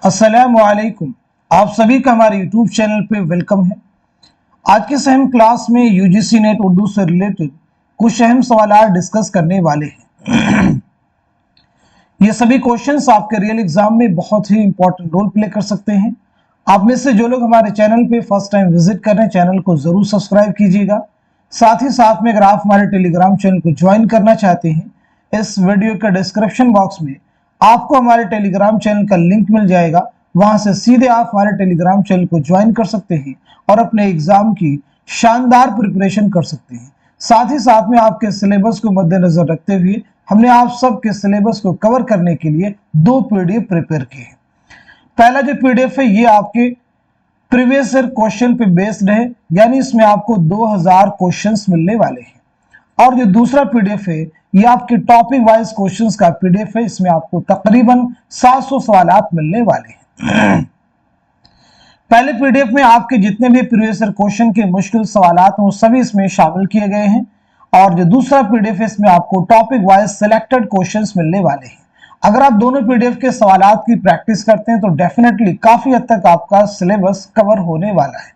अस्सलामुअलैकुम। आप सभी का हमारे यूट्यूब चैनल पे वेलकम है। आज के अहम क्लास में यूजीसी नेट उर्दू से रिलेटेड कुछ अहम सवाल डिस्कस करने वाले हैं। ये सभी क्वेश्चंस आपके रियल एग्जाम में बहुत ही इंपॉर्टेंट रोल प्ले कर सकते हैं। आप में से जो लोग हमारे चैनल पे फर्स्ट टाइम विजिट कर रहे हैं, चैनल को जरूर सब्सक्राइब कीजिएगा। साथ ही साथ में अगर आप हमारे टेलीग्राम चैनल को ज्वाइन करना चाहते हैं, इस वीडियो के डिस्क्रिप्शन बॉक्स में आपको हमारे टेलीग्राम चैनल का लिंक मिल जाएगा। वहां से सीधे आप हमारे टेलीग्राम चैनल को ज्वाइन कर सकते हैं और अपने एग्जाम की शानदार प्रिपरेशन कर सकते हैं। साथ ही साथ में आपके सिलेबस को मद्देनजर रखते हुए हमने आप सबके सिलेबस को कवर करने के लिए 2 पीडीएफ प्रिपेयर किए हैं। पहला जो पीडीएफ है ये आपके प्रीवियस ईयर क्वेश्चन पे बेस्ड है, यानी इसमें आपको 2000 क्वेश्चंस मिलने वाले हैं। और जो दूसरा पीडीएफ है ये आपके टॉपिक वाइज क्वेश्चंस का पीडीएफ है। इसमें आपको तकरीबन 700 सवालात मिलने वाले हैं। पहले पीडीएफ में आपके जितने भी प्रीवियस ईयर क्वेश्चन के मुश्किल सवालात हैं वो सभी इसमें शामिल किए गए हैं। और जो दूसरा पीडीएफ है इसमें आपको टॉपिक वाइज सिलेक्टेड क्वेश्चंस मिलने वाले हैं। अगर आप दोनों पीडीएफ के सवालात की प्रैक्टिस करते हैं तो डेफिनेटली काफी हद तक आपका सिलेबस कवर होने वाला है।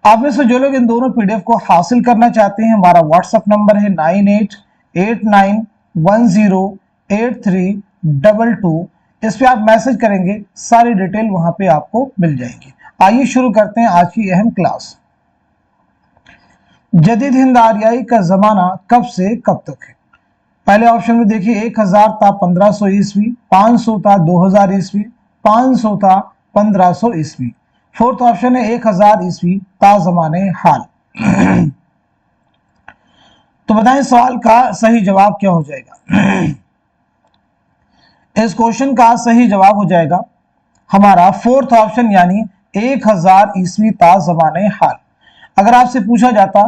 आप में से जो लोग इन दोनों पीडीएफ को हासिल करना चाहते हैं, हमारा व्हाट्सएप नंबर है 9889108322। इस पे आप मैसेज करेंगे, सारी डिटेल वहां पे आपको मिल जाएगी। आइए शुरू करते हैं आज की अहम क्लास। जदीद हिंद आर्याई का जमाना कब से कब तक है? पहले ऑप्शन में देखिए 1000 था 1500 ईस्वी, 500 था 2000 ईस्वी, 500 था 1500 ईस्वी। फोर्थ ऑप्शन है 1000 ईस्वी ता जमाने हाल। तो बताएं सवाल का सही जवाब क्या हो जाएगा? इस क्वेश्चन का सही जवाब हो जाएगा हमारा फोर्थ ऑप्शन, यानी 1000 ईस्वी ता जमाने हाल। अगर आपसे पूछा जाता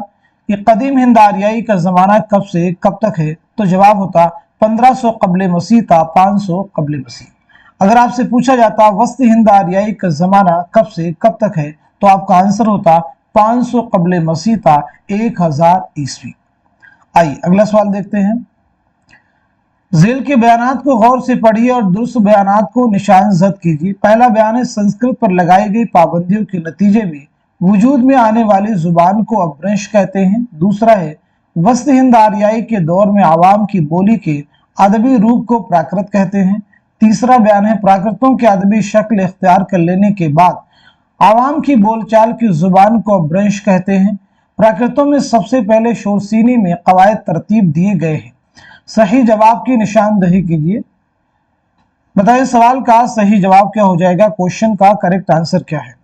कि कदीम हिंद आर्याई का जमाना कब से कब तक है तो जवाब होता 1500 कबले मसीह था 500 कबले मसीह। अगर आपसे पूछा जाता वस्ती हिंद आर्याई का जमाना कब से कब तक है तो आपका आंसर होता 500 कबले मसीह था 1000 ईस्वी। आइए अगला सवाल देखते हैं। झेल के बयानात को गौर से पढ़िए और दुरुस्त बयानात को निशान जद कीजिए। पहला बयान है संस्कृत पर लगाई गई पाबंदियों के नतीजे में वजूद में आने वाली जुबान को अपभ्रंश कहते हैं। दूसरा है वस्त हिंद आर्याई के दौर में आवाम की बोली के अदबी रूप को प्राकृत कहते हैं। तीसरा बयान है प्राकृतों के अदबी शक्ल इख्तियार कर लेने के बाद आवाम की बोलचाल की जुबान को अपभ्रंश कहते हैं। प्राकृतों में सबसे पहले शोरसीनी में कवायद तरतीब दिए गए हैं। सही जवाब की निशानदही कीजिए। बताइए सवाल का सही जवाब क्या हो जाएगा? क्वेश्चन का करेक्ट आंसर क्या है?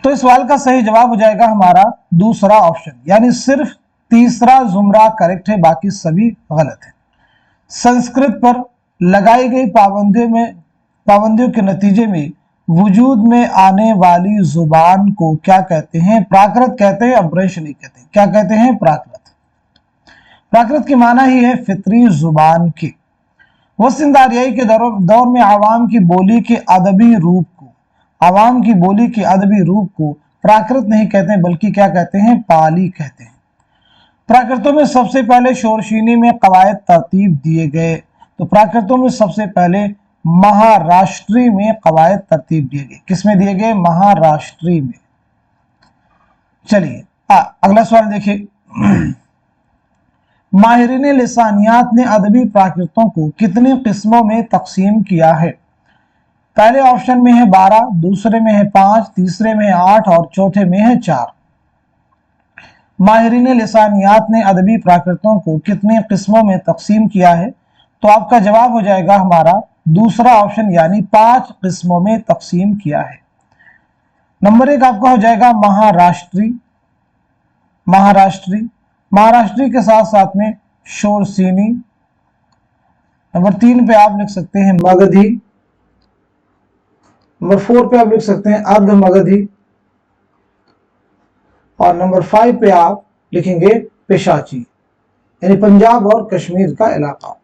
तो इस सवाल का सही जवाब हो जाएगा हमारा दूसरा ऑप्शन, यानी सिर्फ तीसरा जुमरा करेक्ट है, बाकी सभी गलत है। संस्कृत पर लगाई गई पाबंदियों के नतीजे में वजूद में आने वाली जुबान को क्या कहते हैं? प्राकृत कहते हैं, अपभ्रंश नहीं कहते। क्या कहते हैं? प्राकृत। प्राकृत की माना ही है फितरी जुबान की। वस्त हिंद आर्याई के दौर में आवाम की बोली के अदबी रूप को प्राकृत नहीं कहते बल्कि क्या कहते हैं? पाली कहते हैं। प्राकृतों में सबसे पहले शोरशीनी में कवायद तरतीब दिए गए, तो प्राकृतों में सबसे पहले महाराष्ट्री में कवायद तरतीब दिए गए। किसमें दिए गए? महाराष्ट्री में। चलिए अगला सवाल देखिए। माहिरीन लिसानियात ने अदबी प्राकृतों को कितनी किस्मों में तकसीम किया है? पहले ऑप्शन में है 12, दूसरे में है 5, तीसरे में है 8 और चौथे में है 4। माहिरीन लिसानियात ने अदबी प्राकृतों को कितनी किस्मों में तकसीम किया है? तो आपका जवाब हो जाएगा हमारा दूसरा ऑप्शन, यानी 5 किस्मों में तकसीम किया है। नंबर 1 आपका हो जाएगा महाराष्ट्री के साथ साथ में शोरसीनी। नंबर 3 पे आप लिख सकते हैं मगधी। नंबर 4 पे आप लिख सकते हैं अर्ध मगधी। और नंबर 5 पे आप लिखेंगे पेशाची, यानी पंजाब और कश्मीर का इलाका।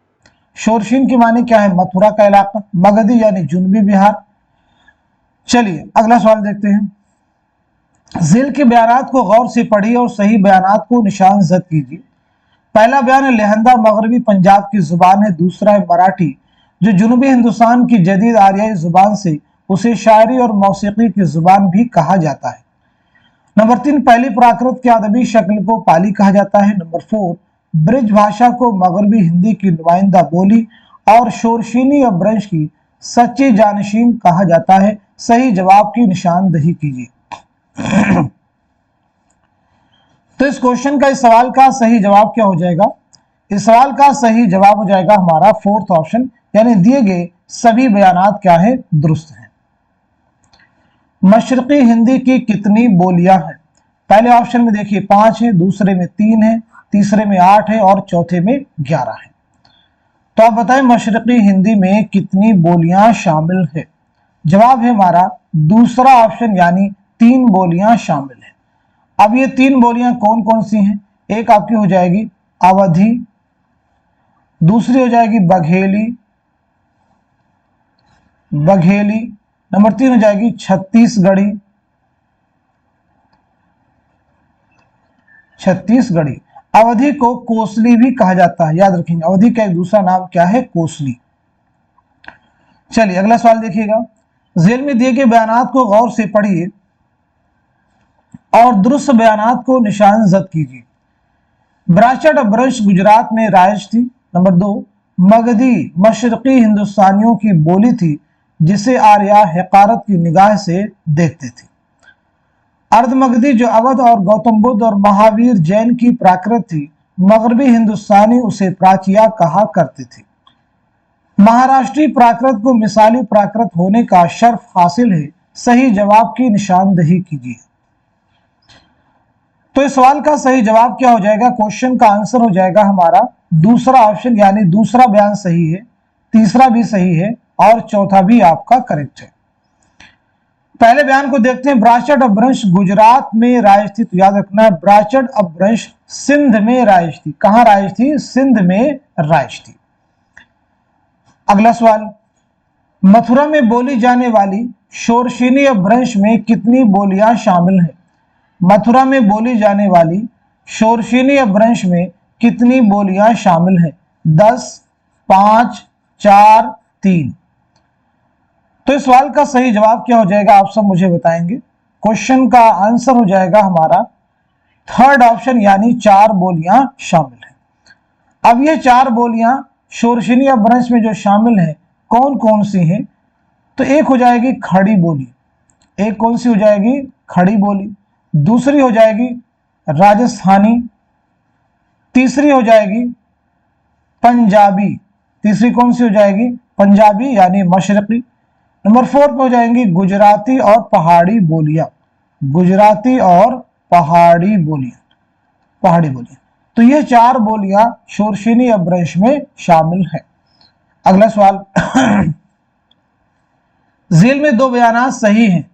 शोरशीन की माने क्या है? मथुरा का इलाका। मगधी यानी जुनूबी बिहार। चलिए अगला सवाल देखते हैं। झेल के बयानात को गौर से पढ़िए और सही बयानात को निशान जद कीजिए। पहला बयान है लहंदा मगरबी पंजाब की जुबान है। दूसरा है मराठी जो जनूबी हिंदुस्तान की जदीद आरियाई जुबान से उसे शायरी और मौसीकी की जुबान भी कहा जाता है। नंबर 3, पहली प्राकृत की अदबी शक्ल को पाली कहा जाता है। नंबर 4, ब्रिज भाषा को मगरबी हिंदी की नुमाइंदा बोली और शोरशीनी अपभ्रंश की सच्ची जानशीन कहा जाता है। सही जवाब की निशानदही कीजिए। तो इस क्वेश्चन का, इस सवाल का सही जवाब क्या हो जाएगा? इस सवाल का सही जवाब हो जाएगा हमारा फोर्थ ऑप्शन, यानी दिए गए सभी बयानात क्या है? दुरुस्त हैं। मशरकी हिंदी की कितनी बोलियां हैं? पहले ऑप्शन में देखिए 5 है, दूसरे में 3 है, तीसरे में 8 है और चौथे में 11 है। तो आप बताएं मशरकी हिंदी में कितनी बोलियां शामिल है? जवाब है हमारा दूसरा ऑप्शन, यानी 3 बोलियां शामिल है। अब ये 3 बोलियां कौन कौन सी हैं? एक आपकी हो जाएगी अवधी, दूसरी हो जाएगी बघेली, नंबर 3 हो जाएगी छत्तीसगढ़ी। अवधी को कोसली भी कहा जाता है, याद रखेंगे, अवधी का एक दूसरा नाम क्या है? कोसली। चलिए अगला सवाल देखिएगा। जेल में दिए गए बयानात को गौर से पढ़िए और दुरुस्त बयानात को निशानजद कीजिए। ब्राचट अपभ्रंश गुजरात में राइज थी। नंबर 2, मगधी मशरकी हिंदुस्तानियों की बोली थी जिसे आर्या हकारत की निगाह से देखते थे। अर्धमगधी जो अवध और गौतम बुद्ध और महावीर जैन की प्राकृत थी, मगरबी हिंदुस्तानी उसे प्राचिया कहा करते थे। महाराष्ट्री प्राकृत को मिसाली प्राकृत होने का शर्फ हासिल है। सही जवाब की निशानदही कीजिए। तो इस सवाल का सही जवाब क्या हो जाएगा? क्वेश्चन का आंसर हो जाएगा हमारा दूसरा ऑप्शन, यानी दूसरा बयान सही है, तीसरा भी सही है और चौथा भी आपका करेक्ट है। पहले बयान को देखते हैं। ब्राचट अपभ्रंश गुजरात में राइज थी, तो याद रखना है ब्राचट अपभ्रंश सिंध में राइज थी। कहां राइज थी? सिंध में राइज थी। अगला सवाल, मथुरा में बोली जाने वाली शोरशीनी अपभ्रंश में कितनी बोलियां शामिल हैं? मथुरा में बोली जाने वाली शोरशीनी अपभ्रंश में कितनी बोलियां शामिल हैं? 10, 5, 4, 3। तो इस सवाल का सही जवाब क्या हो जाएगा? आप सब मुझे बताएंगे। क्वेश्चन का आंसर हो जाएगा हमारा थर्ड ऑप्शन, यानी 4 बोलियां शामिल हैं। अब ये 4 बोलियां शोरशीनी अपभ्रंश में जो शामिल हैं कौन कौन सी हैं? तो एक हो जाएगी खड़ी बोली, एक कौन सी हो जाएगी? खड़ी बोली। दूसरी हो जाएगी राजस्थानी, तीसरी हो जाएगी पंजाबी, तीसरी कौन सी हो जाएगी? पंजाबी यानी मशरकी। नंबर 4 पे हो जाएंगी गुजराती और पहाड़ी बोलियां, गुजराती और पहाड़ी बोलियां। तो ये 4 बोलियां शोरशीनी अपभ्रंश में शामिल है। अगला सवाल, झील में 2 बयानात सही हैं,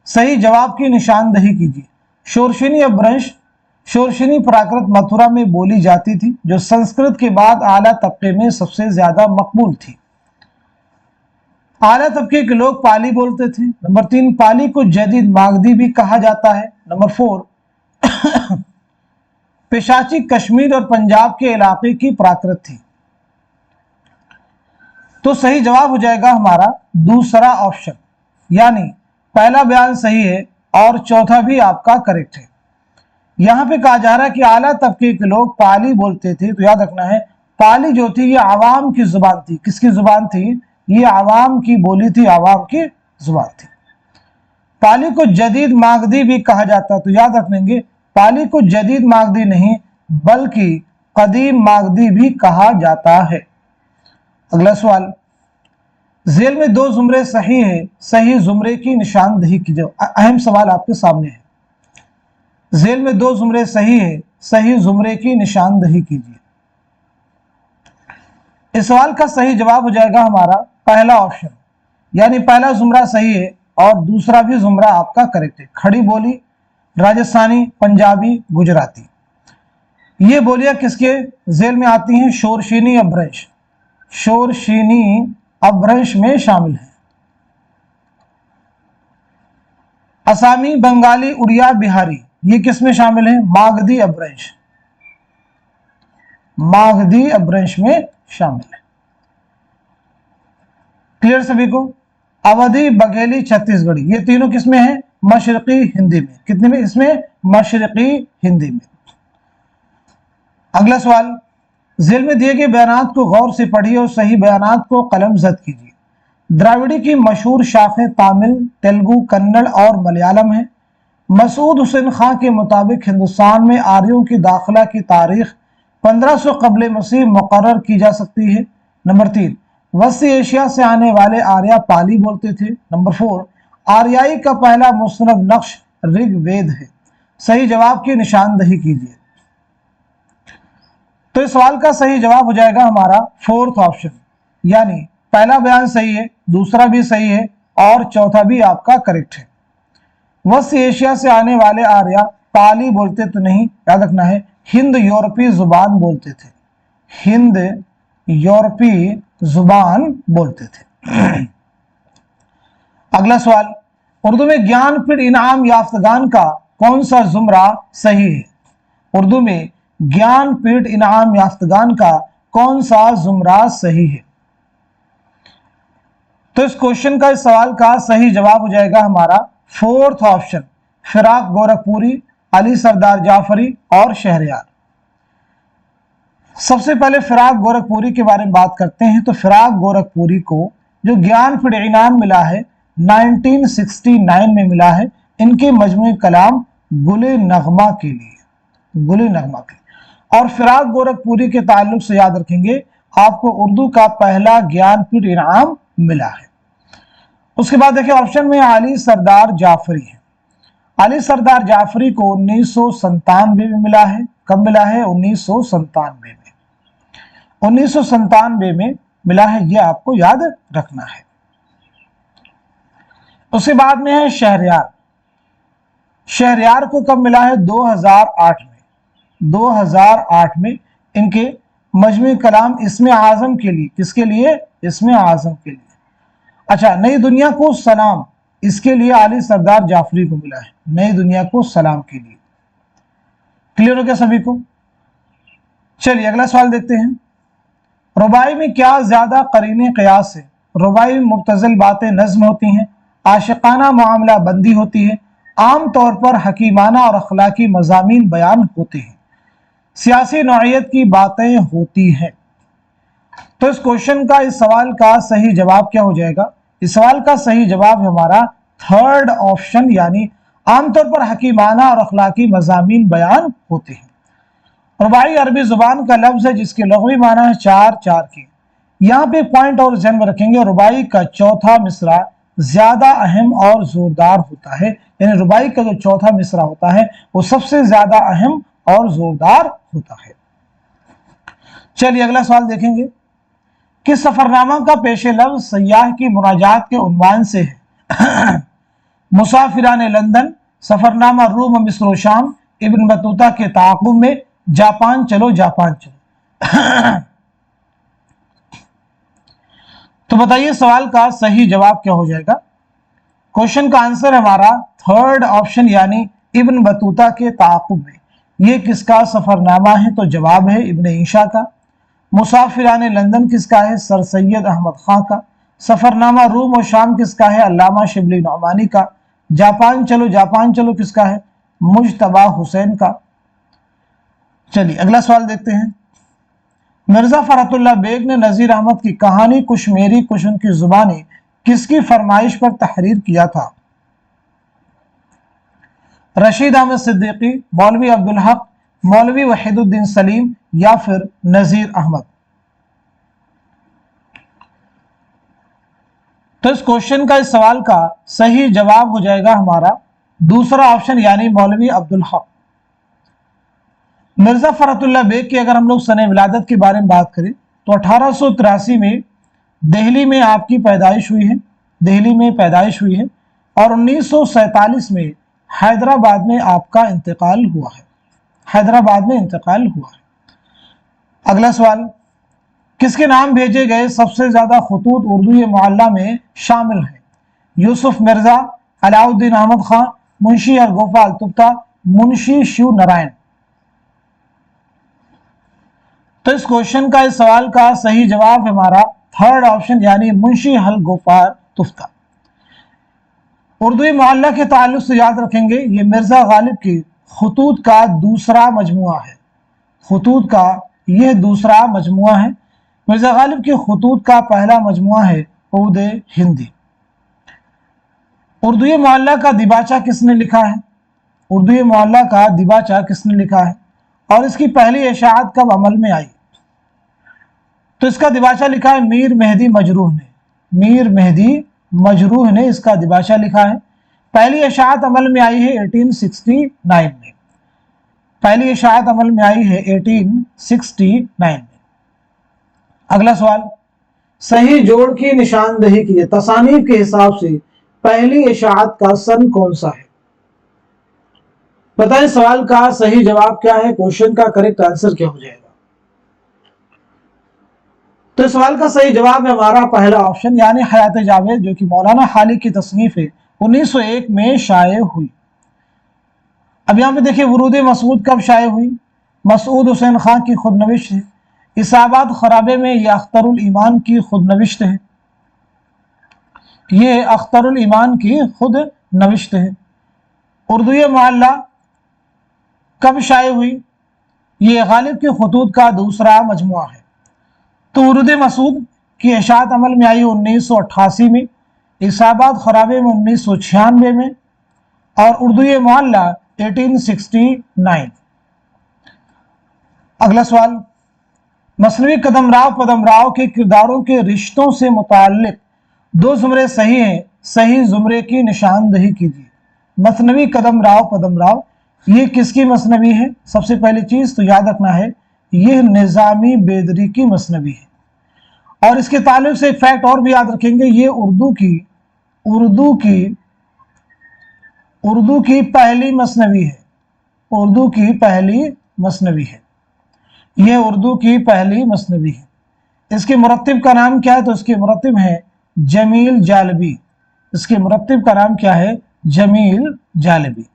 सही जवाब की निशानदही कीजिए। शोरशीनी अपभ्रंश शोरशीनी प्राकृत मथुरा में बोली जाती थी, जो संस्कृत के बाद आला तबके में सबसे ज्यादा मकबूल थी। आला तबके के लोग पाली बोलते थे। नंबर 3, पाली को जदीद मागधी भी कहा जाता है। नंबर 4, पेशाची कश्मीर और पंजाब के इलाके की प्राकृत थी। तो सही जवाब हो जाएगा हमारा दूसरा ऑप्शन, यानी पहला बयान सही है और चौथा भी आपका करेक्ट है। यहां पे कहा जा रहा है कि आला तबके के लोग पाली बोलते थे, तो याद रखना है पाली जो थी ये आवाम की जुबान थी। किसकी जुबान थी? ये आवाम की बोली थी, आवाम की जुबान थी। पाली को जदीद मागधी भी कहा जाता, तो याद रख लेंगे पाली को जदीद मागधी नहीं बल्कि कदीम मागधी भी कहा जाता है। अगला सवाल, झेल में 2 जुमरे सही है, सही जुमरे की निशानदही कीजिए। अहम सवाल आपके सामने है। झेल में 2 जुमरे सही है, सही जुमरे की निशानदही कीजिए। इस सवाल का सही जवाब हो जाएगा हमारा पहला ऑप्शन, यानी पहला जुमरा सही है और दूसरा भी जुमरा आपका करेक्ट है। खड़ी बोली, राजस्थानी, पंजाबी, गुजराती, ये बोलियां किसके झेल में आती हैं? शोरशीनी अपभ्रंश, शोरशीनी अपभ्रंश में शामिल है। असामी, बंगाली, उड़िया, बिहारी, ये किस में शामिल है? मागधी अपभ्रंश, मागधी अपभ्रंश में शामिल है। क्लियर सभी को? अवधी, बघेली, छत्तीसगढ़ी, ये तीनों किसमें है? मशरकी हिंदी में। कितने में? इसमें मशरकी हिंदी में। अगला सवाल, झेल में दिए गए बयानात को गौर से पढ़िए और सही बयानात को कलमजद कीजिए। द्राविड़ी की मशहूर शाखें तमिल, तेलुगु, कन्नड़ और मलयालम है। मसूद हुसैन खां के मुताबिक हिंदुस्तान में आर्यों की दाखिला की तारीख 1500 कबल मसीह मुकर्रर की जा सकती है। नंबर 3, वस्ती एशिया से आने वाले आर्या पाली बोलते थे। नंबर 4, आर्याई का पहला मुस्नद नक्श ऋग्वेद है। सही जवाब की निशानदही कीजिए। तो इस सवाल का सही जवाब हो जाएगा हमारा फोर्थ ऑप्शन, यानी पहला बयान सही है, दूसरा भी सही है और चौथा भी आपका करेक्ट है। वस्ती एशिया से आने वाले आर्या पाली बोलते तो नहीं, याद रखना है हिंद यूरोपीय जुबान बोलते थे। हिंद यूरोपीय जुबान बोलते थे। अगला सवाल, उर्दू में ज्ञानपीठ इनाम याफ्तगान का कौन सा जुमरा सही है? उर्दू में ज्ञानपीठ इनाम याफ्तगान का कौन सा जुमरा सही है? तो इस क्वेश्चन का, इस सवाल का सही जवाब हो जाएगा हमारा फोर्थ ऑप्शन, फिराक गोरखपुरी, अली सरदार जाफरी और शहरयार। सबसे पहले फिराक गोरखपुरी के बारे में बात करते हैं। तो फिराक गोरखपुरी को जो ज्ञानपीठ इनाम मिला है 1969 में मिला है, इनके मजमूई कलाम गुले नगमा के लिए, गुले नगमा के लिए। और फिराक गोरखपुरी के ताल्लुक से याद रखेंगे आपको उर्दू का पहला ज्ञानपीठ इनाम मिला है। उसके बाद देखिए ऑप्शन में अली सरदार जाफरी है। अली सरदार जाफरी को 1997 में मिला है। कब मिला है? 1997 में। 1997 में मिला है, यह आपको याद रखना है। उसके बाद में है शहरयार। शहरयार को कब मिला है? 2008 में। 2008 में इनके मजमूई कलाम इसमें आजम के लिए, किसके लिए? इसमें आजम के लिए। अच्छा, नई दुनिया को सलाम, इसके लिए अली सरदार जाफरी को मिला है, नई दुनिया को सलाम के लिए। क्लियर हो गया सभी को? चलिए अगला सवाल देखते हैं। रुबाई में क्या ज्यादा करीने कयास है? रुबाई में मुब्तज़िल बातें नज्म होती हैं, आशिकाना मामला बंदी होती है, आम तौर पर हकीमाना और अखलाकी मज़ामीन बयान होते हैं, सियासी नौइयत की बातें होती हैं। तो इस क्वेश्चन का, इस सवाल का सही जवाब क्या हो जाएगा? इस सवाल का सही जवाब है हमारा थर्ड ऑप्शन, यानी आमतौर पर हकीमाना और अखलाकी मज़ामीन बयान होते हैं। रुबाई अरबी जुबान का लफ्ज है जिसके लग़वी माना है चार चार के। यहाँ पे पॉइंट और ध्यान में रखेंगे, रुबाई का चौथा मिसरा ज्यादा अहम और जोरदार होता है, यानी रुबाई का जो चौथा मिसरा होता है वो सबसे ज्यादा अहम और जोरदार होता है। चलिए अगला सवाल देखेंगे कि सफरनामा का पेशे लफ्ज सयाह की मुनाजात के उन्वान से है। मुसाफिरान लंदन, सफरनामा रूम, मिस्र और शाम, इब्न बतूता के ताक़ुब में, जापान चलो जापान चलो। तो बताइए सवाल का सही जवाब क्या हो जाएगा? क्वेश्चन का आंसर हमारा थर्ड ऑप्शन, यानी इब्न बतूता के ताक़ुब में। ये किसका सफरनामा है? तो जवाब है इब्न ईशा का। मुसाफिरान लंदन किसका है? सर सैयद अहमद खां का। सफरनामा रूम और शाम किसका है? अल्लामा शिबली नौमानी का। जापान चलो किसका है? मुज्तबा हुसैन का। चलिए अगला सवाल देखते हैं। मिर्जा फरहतुल्लाह बेग ने नजीर अहमद की कहानी कुछ मेरी कुछ उनकी जुबानी किसकी फरमाइश पर तहरीर किया था? रशीद अहमद सिद्दीकी, मौलवी अब्दुल हक, मौलवी वहीदुद्दीन सलीम या फिर नजीर अहमद? तो इस क्वेश्चन का, इस सवाल का सही जवाब हो जाएगा हमारा दूसरा ऑप्शन, यानी मौलवी अब्दुल हक। मिर्जा फरहतुल्लाह बेग की अगर हम लोग सने विलादत के बारे में बात करें तो 1883 में दिल्ली में आपकी पैदाइश हुई है, दिल्ली में पैदाइश हुई है, और 1947 में हैदराबाद में आपका इंतकाल हुआ है, हैदराबाद में इंतकाल हुआ है। अगला सवाल, किसके नाम भेजे गए सबसे ज्यादा खतूत उर्दू मुअल्ला में शामिल हैं? यूसुफ मिर्जा, अलाउद्दीन अहमद खां, मुंशी अरगोफा अल्तुफ्ता, मुंशी शिव नारायण? तो इस क्वेश्चन का, इस सवाल का सही जवाब हमारा थर्ड ऑप्शन यानी मुंशी हल गोपार तुफ्ता। उर्दू मोहल्ला के ताल्लुक से याद रखेंगे, ये मिर्जा गालिब के खतूत का दूसरा मजमुआ है। खतूत का यह दूसरा मजमुआ है। मिर्जा गालिब के खतूत का पहला मजमुआ है उद हिंदी। उर्दू मोहल्ला का दिबाचा किसने लिखा है? उर्दू मोहल्ला का दिबाचा किसने लिखा है और इसकी पहली इशाअत कब अमल में आई? तो इसका दिबाचा लिखा है मीर मेहदी मजरूह ने। मीर मेहदी मजरूह ने इसका दिबाचा लिखा है। पहली इशाअत अमल में आई है 1869 में। पहली इशाअत अमल में आई है 1869 में। अगला सवाल, सही जोड़ की निशानदेही कीजिए। तसानीफ के हिसाब से पहली इशाअत का सन कौन सा है? बताएं सवाल का सही जवाब क्या है, क्वेश्चन का करेक्ट आंसर क्या हो जाएगा? तो सवाल का सही जवाब है हमारा पहला ऑप्शन यानी हयात जावेद, जो कि मौलाना खालिद की तसनीफ है, 1901 में शाये हुई। अब यहाँ पे देखिए वरूद मसूद कब शाये हुई? मसूद हुसैन खान की खुद नविश्त है। इसाबात खराबे में यह अख्तरुल ईमान की खुद नविश्त है। ये अख्तरुल ईमान की खुद नविश्त है। उर्दू मोहल्ला कब शाये हुई? ये गालिब के खतूत का दूसरा मजमुआ है। तो वरूद मसूद की इशाअत अमल में आई 1988 में, इसाबात खराबे में 1996 में और उर्दू मोहल्ला 1869। अगला सवाल, मसनवी कदमराव के किरदारों के रिश्तों से मुताल्लिक दो जुमरे सही हैं, सही जुमरे की निशानदेही कीजिए। मसनवी कदमराव ये किसकी मसनवी है? सबसे पहली चीज तो याद रखना है यह निजामी बेदरी की मसनवी है। और इसके ताल्लुक से एक फैक्ट और भी याद रखेंगे, ये उर्दू की पहली मसनवी है। उर्दू की पहली मसनवी है। यह उर्दू की पहली मसनवी है। इसके मुरत्तिब का नाम क्या है? तो इसके मुरत्तिब है जमील जालबी। इसके मुरत्तिब का नाम क्या है? जमील जालबी।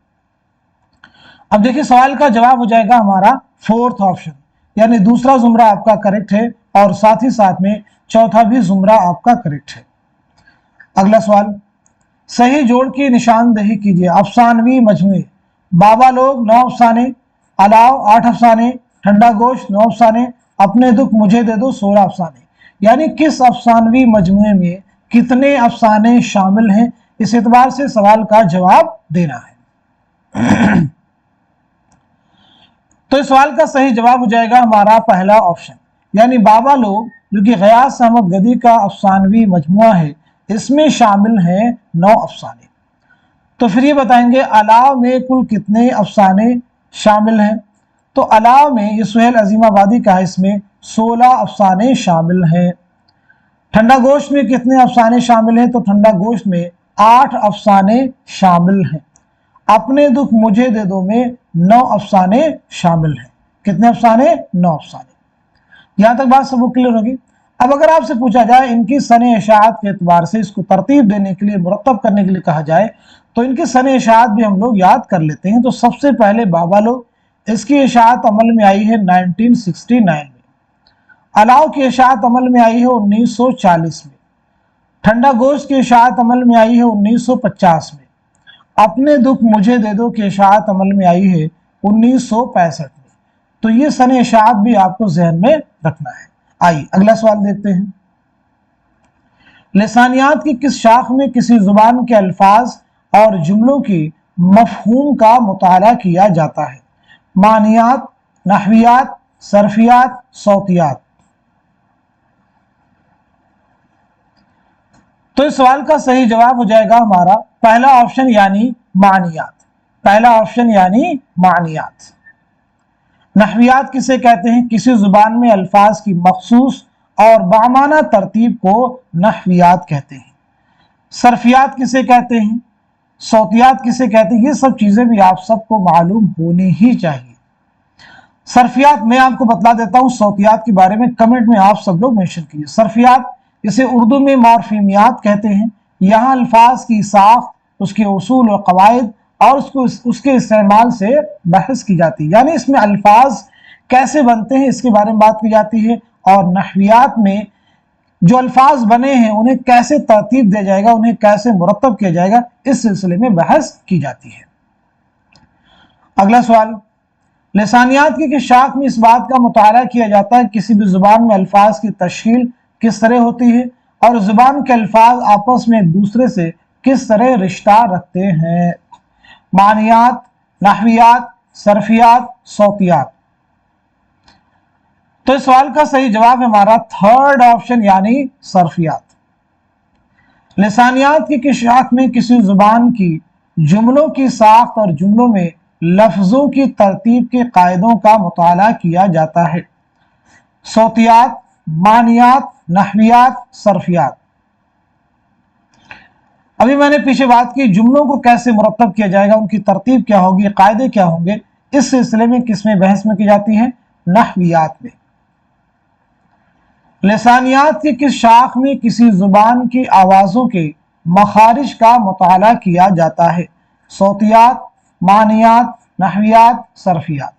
अब देखिए सवाल का जवाब हो जाएगा हमारा फोर्थ ऑप्शन, यानी दूसरा जुमरा आपका करेक्ट है और साथ ही साथ में चौथा भी जुमरा आपका करेक्ट है। अगला सवाल, सही जोड़ की निशानदेही कीजिए। अफसानवी मजमुए, बाबा लोग 9 अफसाने, अलाव 8 अफसाने, ठंडा गोश्त 9 अफसाने, अपने दुख मुझे दे दो 16 अफसाने। यानी किस अफसानवी मजमुए में कितने अफसाने शामिल हैं, इस एतबार से सवाल का जवाब देना है। तो इस सवाल का सही जवाब हो जाएगा हमारा पहला ऑप्शन, यानी बाबा लोग जो कि गयास अहमद गदी का अफसानवी मजमुआ है, इसमें शामिल हैं 9 अफसाने। तो फिर ये बताएंगे अलाव में कुल कितने अफसाने शामिल हैं? तो अलाव में ये सुहेल अजीमाबादी का है, इसमें 16 अफसाने शामिल हैं। ठंडा गोश्त में कितने अफसाने शामिल हैं? तो ठंडा गोश्त में 8 अफसाने शामिल हैं। अपने दुख मुझे दे दो में 9 अफसाने शामिल हैं। कितने अफसाने? 9 अफसाने। यहां तक बात सबको क्लियर होगी। अब अगर आपसे पूछा जाए इनकी सने इशाअत के एतबार से इसको तरतीब देने के लिए, मुरत्तब करने के लिए कहा जाए, तो इनकी सने इशाअत भी हम लोग याद कर लेते हैं। तो सबसे पहले बाबा लोग, इसकी इशाअत अमल में आई है 1969 में। अलाव की इशाअत अमल में आई है 1940 में। ठंडा गोश्त की इशाअत अमल में आई है 1950 में। अपने दुख मुझे दे दो की इशाअत अमल में आई है 1965 में। तो ये सने इशाअत भी आपको जहन में रखना है। आइए अगला सवाल देखते हैं। लिसानियात की किस शाख में किसी जुबान के अल्फाज और जुमलों की मफहूम का मुताला किया जाता है? मानियात, नहवियात, सरफियात, सौतियात। तो इस सवाल का सही जवाब हो जाएगा हमारा पहला ऑप्शन यानी मानियात। पहला ऑप्शन यानी मानियात। नहवियात किसे कहते हैं? किसी जुबान में अल्फाज की मखसूस और बामाना तरतीब को नहवियात कहते हैं। सरफियात किसे कहते हैं? सौतियात किसे कहते हैं? ये सब चीजें भी आप सबको मालूम होनी ही चाहिए। सरफियात मैं आपको बतला देता हूं, सौतियात के बारे में कमेंट में आप सब लोग मेंशन कीजिए। सरफियात इसे उर्दू में मॉर्फीमियात कहते हैं। यहाँ अल्फाज की साख, उसके उसूल और कवायद और उसके इस्तेमाल से बहस की जाती है, यानी इसमें अल्फाज कैसे बनते हैं इसके बारे में बात की जाती है। और नहवियात में जो अल्फाज बने हैं उन्हें कैसे तरतीब दिया जाएगा, उन्हें कैसे मुरतब किया जाएगा, इस सिलसिले में बहस की जाती है। अगला सवाल, लिसानियात की शाख में इस बात का मुताला किया जाता है किसी भी जुबान में अल्फाज की तश्कील किस तरह होती है और जुबान के अल्फाज आपस में एक दूसरे से किस तरह रिश्ता रखते हैं। मानियात, नहवियात, सरफियात, सौतियात। तो इस सवाल का सही जवाब है हमारा थर्ड ऑप्शन यानी सरफियात। लिसानियात की शाख में किसी जुबान की जुमलों की साख्त और जुमलों में लफ्जों की तरतीब के कायदों का मुताला किया जाता है। सौतियात, मानियात, नहवियात, सरफियात। अभी मैंने पीछे बात की जुमलों को कैसे मुरतब किया जाएगा, उनकी तरतीब क्या होगी, कायदे क्या होंगे, इस सिलसिले में किसमें बहस में की जाती है, नहवियात में। लिसानियात की किस शाख में किसी जुबान की आवाज़ों के मखारिज का मुताला किया जाता है। सौतियात, मानियात, नहवियात, सरफियात।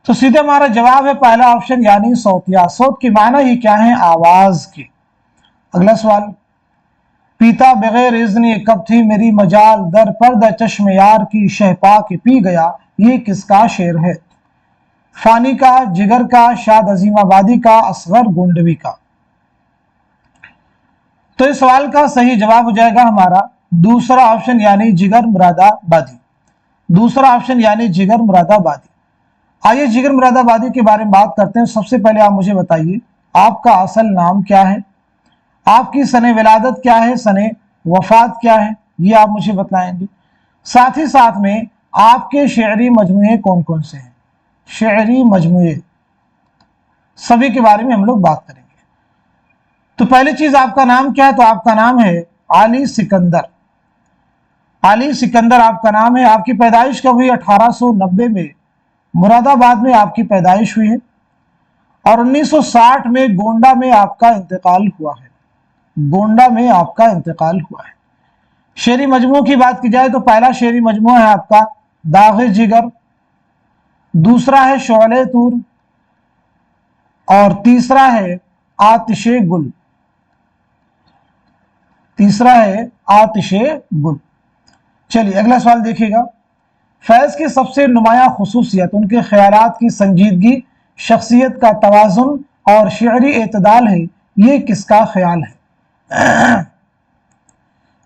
तो सीधे हमारा जवाब है पहला ऑप्शन यानी सौतियात। सौत के माना ही क्या है, आवाज के। अगला सवाल, पीता बगैर इज़्न कब थी मेरी मजाल दर पर्दा चश्म यार की शहपा के पी गया, ये किसका शेर है। फानी का, जिगर का, शाद अजीमाबादी का, असगर गोंडवी का। तो इस सवाल का सही जवाब हो जाएगा हमारा दूसरा ऑप्शन यानी जिगर मुरादाबादी। दूसरा ऑप्शन यानी जिगर मुरादाबादी। आइए जिगर मुरादाबादी के बारे में बात करते हैं। सबसे पहले आप मुझे बताइए आपका असल नाम क्या है, आपकी सने विलादत क्या है, सने वफात क्या है, ये आप मुझे बताएंगे। साथ ही साथ में आपके शेरी मजमूए कौन कौन से हैं, शेरी मजमूए सभी के बारे में हम लोग बात करेंगे। तो पहली चीज आपका नाम क्या है, तो आपका नाम है अली सिकंदर। अली सिकंदर आपका नाम है। आपकी पैदाइश कब हुई, 1890 में मुरादाबाद में आपकी पैदाइश हुई है और 1960 में गोंडा में आपका इंतकाल हुआ है। गोंडा में आपका इंतकाल हुआ है। शेरी मजमू की बात की जाए तो पहला शेरी मजमू है आपका दाग़े जिगर, दूसरा है शोले तूर और तीसरा है आतिशे गुल। तीसरा है आतिशे गुल। चलिए अगला सवाल देखिएगा। फैज की सबसे नुमाया खुसूसियत उनके ख्यालात की संजीदगी, शख्सियत का तवाज़ुन और शियरी एतदाल है, ये किसका ख्याल है।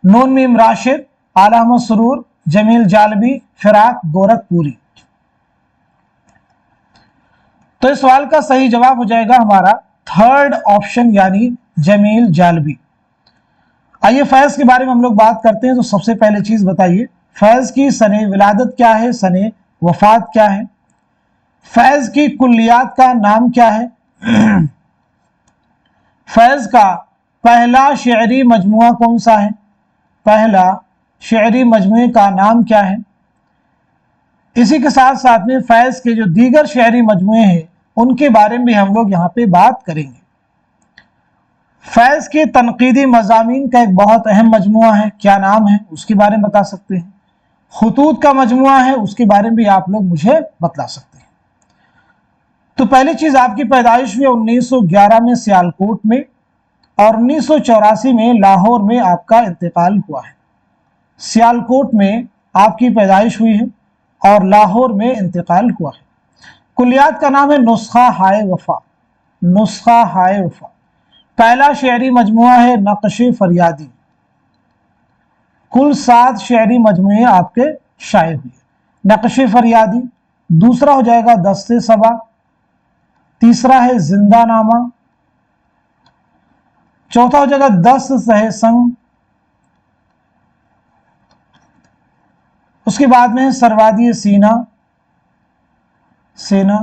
नून मीम राशिद, आला सरूर, जमील जालबी, फिराक गोरखपुरी। तो इस सवाल का सही जवाब हो जाएगा हमारा थर्ड ऑप्शन यानी जमील जालबी। आइए फैज के बारे में हम लोग बात करते हैं। तो सबसे पहले चीज बताइए फैज की सने विलादत क्या है, सने वफात क्या है, फैज की कुल्लियात का नाम क्या है, फैज का पहला शेरी मजमुआ कौन सा है, पहला शेरी मजमुए का नाम क्या है। इसी के साथ साथ में फैज के जो दीगर शेरी मजमुए हैं उनके बारे में भी हम लोग यहाँ पे बात करेंगे। फैज के तनकीदी मज़ामीन का एक बहुत अहम मजमुआ है, क्या नाम है, उसके बारे में बता सकते हैं। खुतूत का मजमुआ है, उसके बारे में भी आप लोग मुझे बता सकते हैं। तो पहली चीज आपकी पैदाइश हुई 1911 में सियालकोट में और 1984 में लाहौर में आपका इंतकाल हुआ है। सियालकोट में आपकी पैदाइश हुई है और लाहौर में इंतकाल हुआ है। कुलियात का नाम है नुस्खा हाय वफा, नुस्खा हाय वफा। पहला शेरी मजमुआ है नक्श फरियादी। कुल 7 शेरी मजमुए आपके शाये हुए। नक्श फरियादी, दूसरा हो जाएगा दस्ते सबा, तीसरा है जिंदा नामा, चौथा हो जाएगा 10 सहे संग, उसके बाद में सरवादी सीना सेना,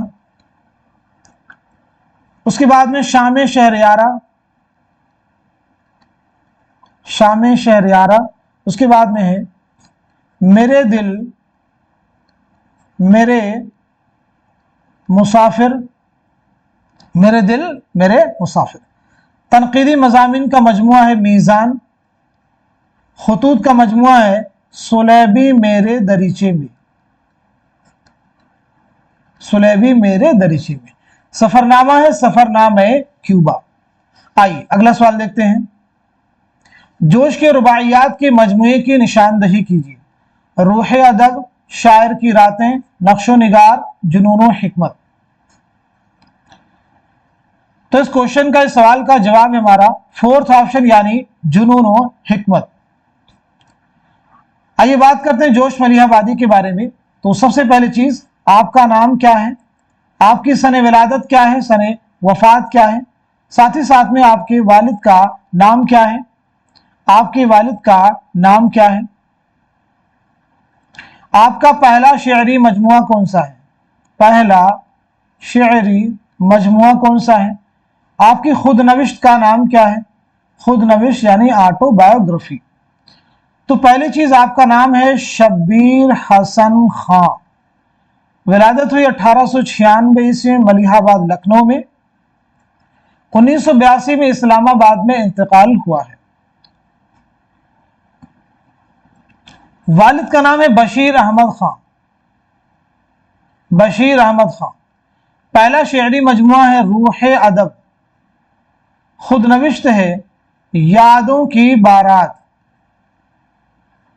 उसके बाद में शाम शहरयारा, शाम शहरयारा, उसके बाद में है मेरे दिल मेरे मुसाफिर, मेरे दिल मेरे मुसाफिर। तनकीदी मज़ामीन का मजमुआ है मीज़ान। खुतूत का मजमुआ है सुलेबी मेरे दरीचे में, सुलेबी मेरे दरीचे में। सफरनामा है सफरनामे क्यूबा। आइए अगला सवाल देखते हैं। जोश के रुबाइयात के मजमूए की निशानदही कीजिए। रूह अदब, शायर की रातें, नक्शो निगार, जुनून हिकमत। तो इस क्वेश्चन का, इस सवाल का जवाब है हमारा फोर्थ ऑप्शन यानी जुनून हिकमत। आइए बात करते हैं जोश मलिहाबादी के बारे में। तो सबसे पहली चीज, आपका नाम क्या है, आपकी सने विलादत क्या है, सने वफात क्या है, साथ ही साथ में आपके वालिद का नाम क्या है, आपके वालिद का नाम क्या है, आपका पहला शेरी मजमुआ कौन सा है, पहला शेरी मजमुआ कौन सा है, आपकी खुद नविश्त का नाम क्या है, खुद नविश्त यानी ऑटोबायोग्राफी। तो पहली चीज, आपका नाम है शब्बीर हसन खां, विलादत हुई 1896 ईस्वी में मलिहाबाद लखनऊ में, 1982 में इस्लामाबाद में इंतकाल हुआ है। वालिद का नाम है बशीर अहमद खां, बशीर अहमद खां। पहला शेरी मजमुआ है रूह अदब, खुद नविश्त है यादों की बारात,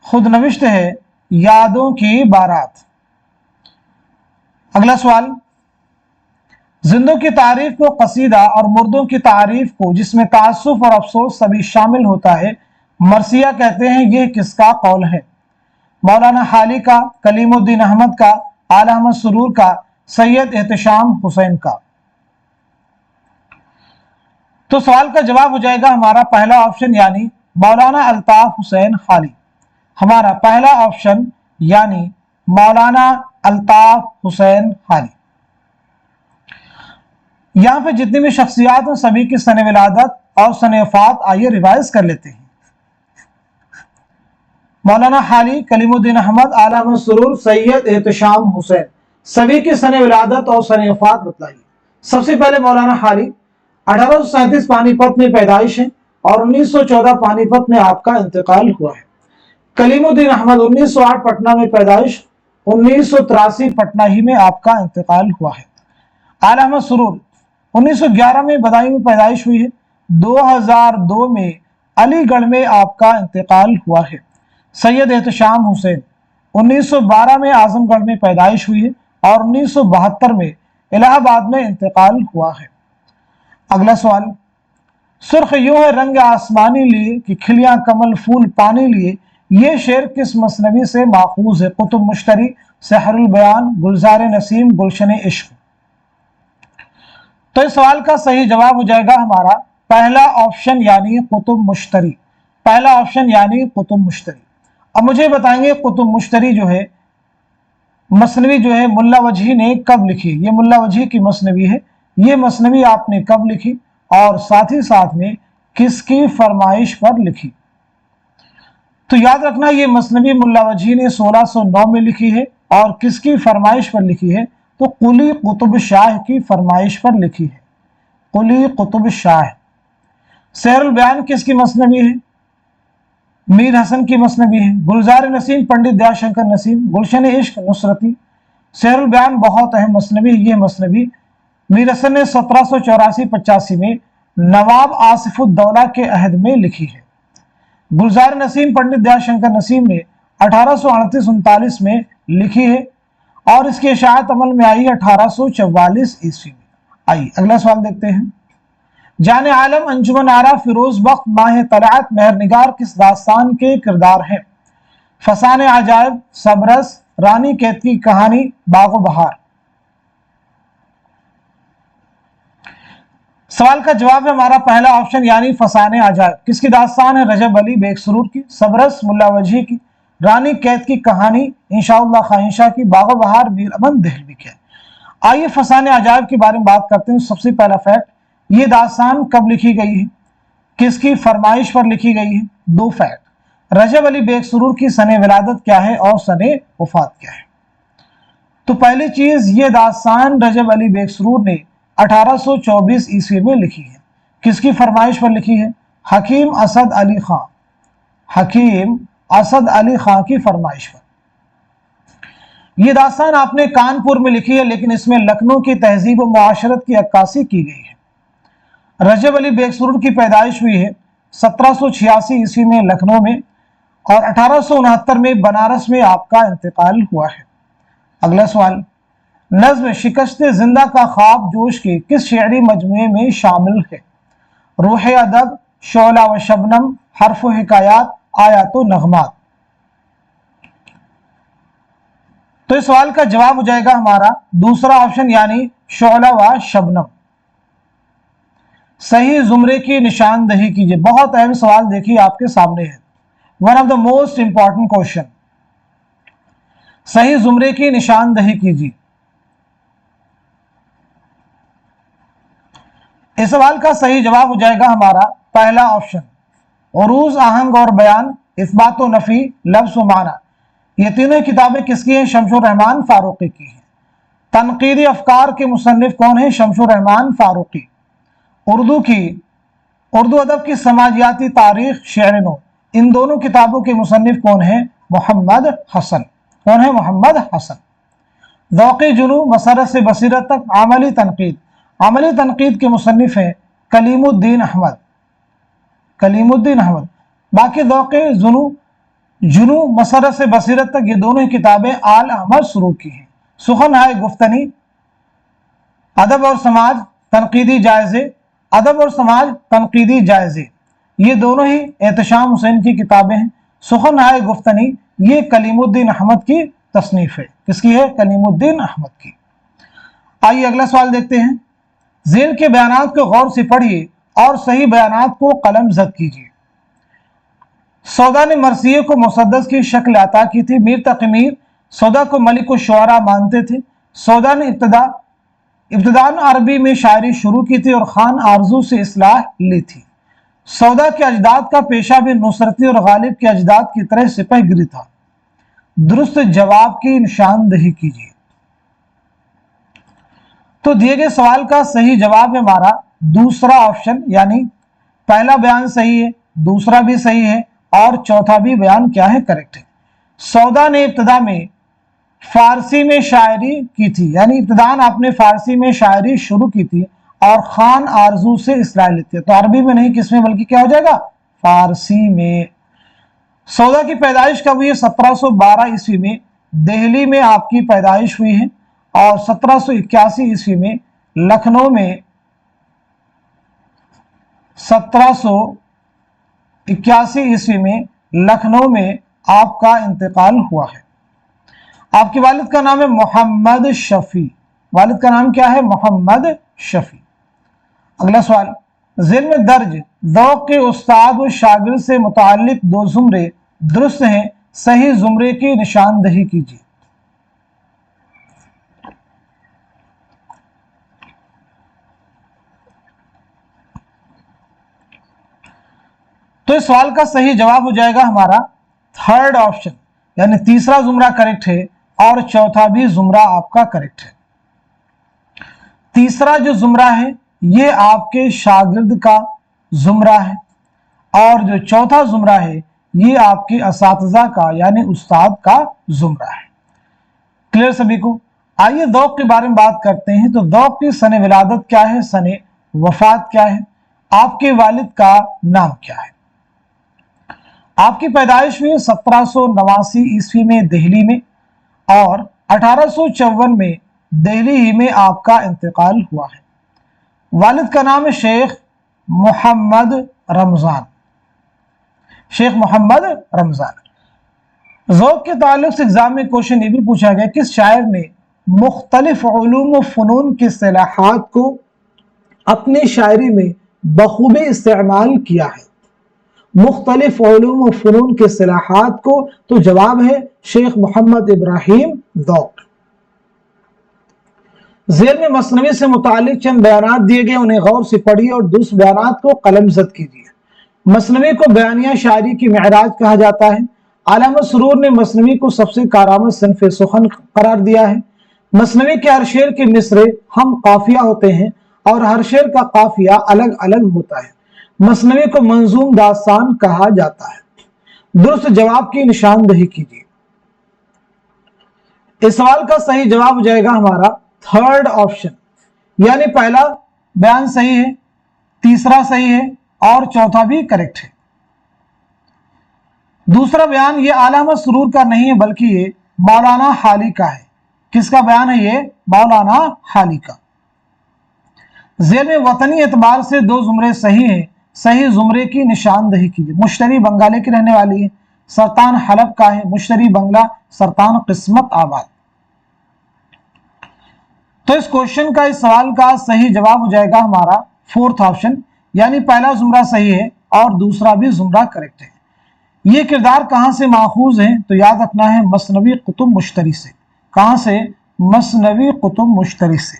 खुद नविश्त है यादों की बारात। अगला सवाल, जिंदों की तारीफ को कसीदा और मुर्दों की तारीफ को जिसमें तासुफ और अफसोस सभी शामिल होता है मरसिया कहते हैं, यह किसका कौल है? मौलाना हाली का, कलीमुद्दीन अहमद का, आला अहमद सुरूर का, सैयद एहतशाम हुसैन का। तो सवाल का जवाब हो जाएगा हमारा पहला ऑप्शन यानी मौलाना अल्ताफ हुसैन हाली। हमारा पहला ऑप्शन यानी मौलाना अल्ताफ हुसैन हाली। यहां पे जितनी भी शख्सियात हैं सभी की सने विलादत और सने वफात आइए रिवाइज कर लेते हैं। मौलाना हाली, कलीमुद्दीन अहमद, आला अहमद सुरूर, सैयद एहतशाम हुसैन, सभी की सने विलादत और सने वफात बतलाइए। सबसे पहले मौलाना हाली 1837 पानीपत में पैदाइश है और 1914 पानीपत में आपका इंतकाल हुआ है। कलीमुद्दीन अहमद 1908 पटना में पैदाइश, 1983 पटना ही में आपका इंतकाल हुआ है। आला अहमद सुरूर 1911 में बदायूं में पैदाइश हुई है, 2002 में अलीगढ़ में आपका इंतकाल हुआ है। सैयद एहतशाम हुसैन 1912 में आजमगढ़ में पैदाइश हुई है और 1972 में इलाहाबाद में इंतकाल हुआ है। अगला सवाल, सुर्ख यूं है रंग आसमानी लिए कि खिलियां कमल फूल पानी लिए, ये शेर किस मसनवी से माखूज है? कुतुब मुश्तरी, सहरुल बयान, गुलजार नसीम, गुलशन इश्क। तो इस सवाल का सही जवाब हो जाएगा हमारा पहला ऑप्शन यानी कुतुब मुश्तरी, पहला ऑप्शन यानी कुतुब मुश्तरी। अब मुझे बताएंगे कुतुब मुश्तरी जो है मसनवी जो है मुल्ला वजही ने कब लिखी? ये मुल्ला वजही की मसनवी है, ये मसनवी आपने कब लिखी और साथ ही साथ में किसकी फरमाइश पर लिखी? तो याद रखना ये मसनवी मुल्ला वजही ने 1609 में लिखी है और किसकी फरमाइश पर लिखी है? तो कुली कुतुब शाह की फरमाइश पर लिखी है, कुली कुतुब शाह। सहरुल बयान किसकी मसनवी है? मीर हसन की मसनवी है। गुलजार नसीम पंडित दयाशंकर नसीम, गुलशन इश्क नुसरती। सहरुल बयान बहुत अहम मसनवी, ये मसनवी मीर हसन ने 1784-85 में नवाब आसिफुद्दौला के अहद में लिखी है। गुलजार नसीम पंडित दयाशंकर नसीम ने 1838-39 में लिखी है और इसकी इशाअत अमल में आई 1844 ईस्वी में। आइए अगला सवाल देखते हैं। जाने आलम, अंजुमन आरा, फिरोज बख्त, माह तलआत, मेहर निगार किस दास्तान के किरदार हैं? फसाने अजायब, सबरस, रानी कैद की कहानी, बागो बहार। सवाल का जवाब है हमारा पहला ऑप्शन यानी फसाने अजायब। किसकी दास्तान है? रजब अली बेग सुरूर की। सबरस मुल्ला वजही की। रानी कैद की कहानी इंशाअल्लाह खाहिशा की। बागो बहार मीर अमन दहलवी की। आइए फसाने अजायब के बारे में बात करते हैं। सबसे पहला फैक्ट, ये दास्तान कब लिखी गई है, किसकी फरमाइश पर लिखी गई है? दो फैक्ट, रजब अली बेग सुरूर की सने विलादत क्या है और सने वफात क्या है? तो पहली चीज, ये दास्तान रजब अली बेग सुरूर ने 1824 ईस्वी में लिखी है। किसकी फरमाइश पर लिखी है? हकीम असद अली खां, हकीम असद अली खां की फरमाइश पर। यह दास्तान आपने कानपुर में लिखी है, लेकिन इसमें लखनऊ की तहजीब व मुआशरत की अक्कासी की गई है। रजब अली बेग सुरूर की पैदाइश हुई है 1786 ईस्वी में लखनऊ में, और 1869 में बनारस में आपका इंतकाल हुआ है। अगला सवाल, नज्म शिकस्त जिंदा का ख्वाब जोश के किस शेरी मजमूए में शामिल है? रूह अदब, शोला व शबनम, हर्फ व हिकायात, आयात व नगमात। तो इस सवाल का जवाब हो जाएगा हमारा दूसरा ऑप्शन यानी शोला व शबनम। सही जुमरे की निशानदही कीजिए। बहुत अहम सवाल देखिए आपके सामने है, one of the most important question. सही जुमरे की निशानदही कीजिए। इस सवाल का सही जवाब हो जाएगा हमारा पहला ऑप्शन, उरूज, आहंग और बयान, इस्बात व नफी, लफ्ज़ व माना। ये तीनों किताबें किसकी हैं? शमशुर रहमान फारूकी की हैं। तनकीदी अफकार के मुसन्निफ कौन है? शमशुर रहमान फारूकी। उर्दू अदब की समाजियाती तारीख, शेर नो, इन दोनों किताबों के मुसन्निफ कौन है? मोहम्मद हसन। कौन है? मोहम्मद हसन। ज़ौक़ जुनू, मसरत से बसीरत तक, अमली तनकीद। अमली तनकीद के मुसन्निफ हैं कलीमुद्दीन अहमद। कलीमुद्दीन अहमद। बाकी ज़ौक़ जुनू, मसरत से बसीरत तक, ये दोनों ही किताबें आल अहमद सुरूर की हैं। सुखन है गुफ्तनी, अदब और समाज, तनकीदी जायज़े, अदब और समाज, तनकीदी जायज़े, ये दोनों ही एहतशाम हुसैन की किताबें हैं। सुखन है गुफ्तनी ये कलीमुद्दीन अहमद की तसनीफ है। किसकी है? कलीमुद्दीन अहमद की। आइए अगला सवाल देखते हैं। ज़ेल के बयानात को गौर से पढ़िए और सही बयानात को कलम ज़द कीजिए। सौदा ने मरसिये को मुसद्दस की शक्ल अता की थी। मीर तक़ी सौदा को मलिक शुअरा मानते थे। सौदा ने इब्तिदान अरबी में शायरी शुरू की थी और खान आरजू से इस्लाह ली थी। सौदा के अजदाद का पेशा भी नुसरती और गालिब के अजदाद की तरह सिपहगिरी था। दुरुस्त जवाब की निशानदही कीजिए। तो दिए गए सवाल का सही जवाब है हमारा दूसरा ऑप्शन, यानी पहला बयान सही है, दूसरा भी सही है और चौथा भी बयान क्या है? करेक्ट है। सौदा ने इब्तिदा में फारसी में शायरी की थी, यानी इब्तिदान आपने फारसी में शायरी शुरू की थी और खान आरजू से इस्लाह लेती है। तो अरबी में नहीं, किसमें, बल्कि क्या हो जाएगा? फारसी में। सौदा की पैदाइश कब हुई है? 1712 ईस्वी में दिल्ली में आपकी पैदाइश हुई है और 1781 ईस्वी में लखनऊ में 1781 ईस्वी में लखनऊ में आपका इंतकाल हुआ है। आपके वालिद का नाम है मोहम्मद शफी। वालिद का नाम क्या है? मोहम्मद शफी। अगला सवाल, ज़ेल में दर्ज ज़ौक़ के उस्ताद व शागिर्द से मुताल्लिक दो जुमरे दुरुस्त हैं, सही जुमरे की निशानदही कीजिए। तो इस सवाल का सही जवाब हो जाएगा हमारा थर्ड ऑप्शन, यानी तीसरा जुमरा करेक्ट है और चौथा भी जुमरा आपका करेक्ट है। तीसरा जो जुमरा है ये आपके शागिर्द का जुमरा है और जो चौथा जुमरा है ये आपके असातिज़ा का यानी उस्ताद का जुमरा है। क्लियर सभी को? आइए ज़ौक़ के बारे में बात करते हैं। तो ज़ौक़ की सने विलादत क्या है? सने वफात क्या है? आपके वालिद का नाम क्या है? आपकी पैदाइश हुई 1789 ईस्वी में दिल्ली में और 1854 में दिल्ली ही में आपका इंतकाल हुआ है। वालिद का नाम है शेख मोहम्मद रमज़ान। शेख मोहम्मद रमज़ान। ज़ौक़ के ताल्लुक़ से एग्जाम में क्वेश्चन ये भी पूछा गया, किस शायर ने मुख्तलिफ उलूम व फ़नून के इस्तिलाहात को अपनी शायरी में बखूबी इस्तेमाल किया है? मुख्तलिफ उलूम व फ़नून के इस्तिलाहात को, तो जवाब है शेख मोहम्मद इब्राहिम ज़ौक़। ज़ेल में मसनवी से मुतालिक चंद बयानात दिए गए, उन्हें गौर से पढ़िए और दूसरे बयानात को कलमज़द कीजिए। मसनवी को बयानिया शायरी की महराज कहा जाता है। अल्लामा सुरूर ने मसनवी को सबसे कारामद सिन्फ़ सुखन करार दिया है। मसनवी के हर शेर के मिसरे हम काफिया होते हैं और हर शेर का काफिया अलग अलग होता है। मसनवी को मंजूम दास्तान कहा जाता है। दुरुस्त जवाब की निशानदही कीजिए। इस सवाल का सही जवाब हो जाएगा हमारा थर्ड ऑप्शन, यानी पहला बयान सही है, तीसरा सही है और चौथा भी करेक्ट है। दूसरा बयान ये आला अहमद सुरूर का नहीं है बल्कि ये मौलाना हाली का है। किसका बयान है ये? मौलाना हाली का। जेल में वतनी एतबार से दो जुमरे सही हैं, सही जुमरे की निशानदही कीजिए। मुश्तरी बंगाली की रहने वाली है, सरतान हलब का है, मुश्तरी बंगला, सरतान किस्मत आबाद। तो इस क्वेश्चन का, इस सवाल का सही जवाब हो जाएगा हमारा फोर्थ ऑप्शन, यानी पहला जुमरा सही है और दूसरा भी जुमरा करेक्ट है। ये किरदार कहां से माखूज है? तो याद रखना है मसनवी कुतुब मुश्तरी से। कहां से? मसनवी कुतुब मुश्तरी से।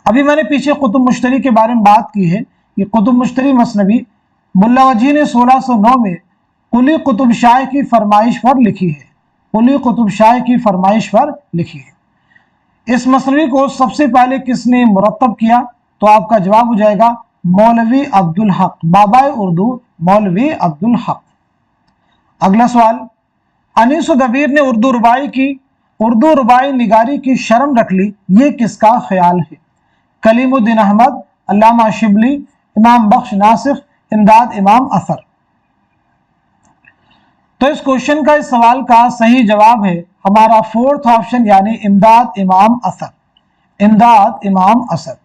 अभी मैंने पीछे कुतुब मुश्तरी के बारे में बात की है। ये कुतुब मुश्तरी मसनवी मुल्ला वजी ने 1609 में कुली कुतुब शाह की फरमाइश पर लिखी है। कुली कुतुब शाह की फरमाइश पर लिखी है। इस मसनवी को सबसे पहले किसने मुरतब किया? तो आपका जवाब हो जाएगा मौलवी अब्दुल हक, बाबाए उर्दू मौलवी अब्दुल हक। अगला सवाल, अनीस दबीर ने उर्दू रुबाई निगारी की शर्म रख ली, ये किसका ख्याल है? कलीमुद्दीन अहमद, अल्लामा शिबली, इमाम बख्श नासिख, इमदाद इमाम असर। तो इस क्वेश्चन का, इस सवाल का सही जवाब है हमारा फोर्थ ऑप्शन, यानी इमदाद इमाम असर। इमदाद इमाम असर।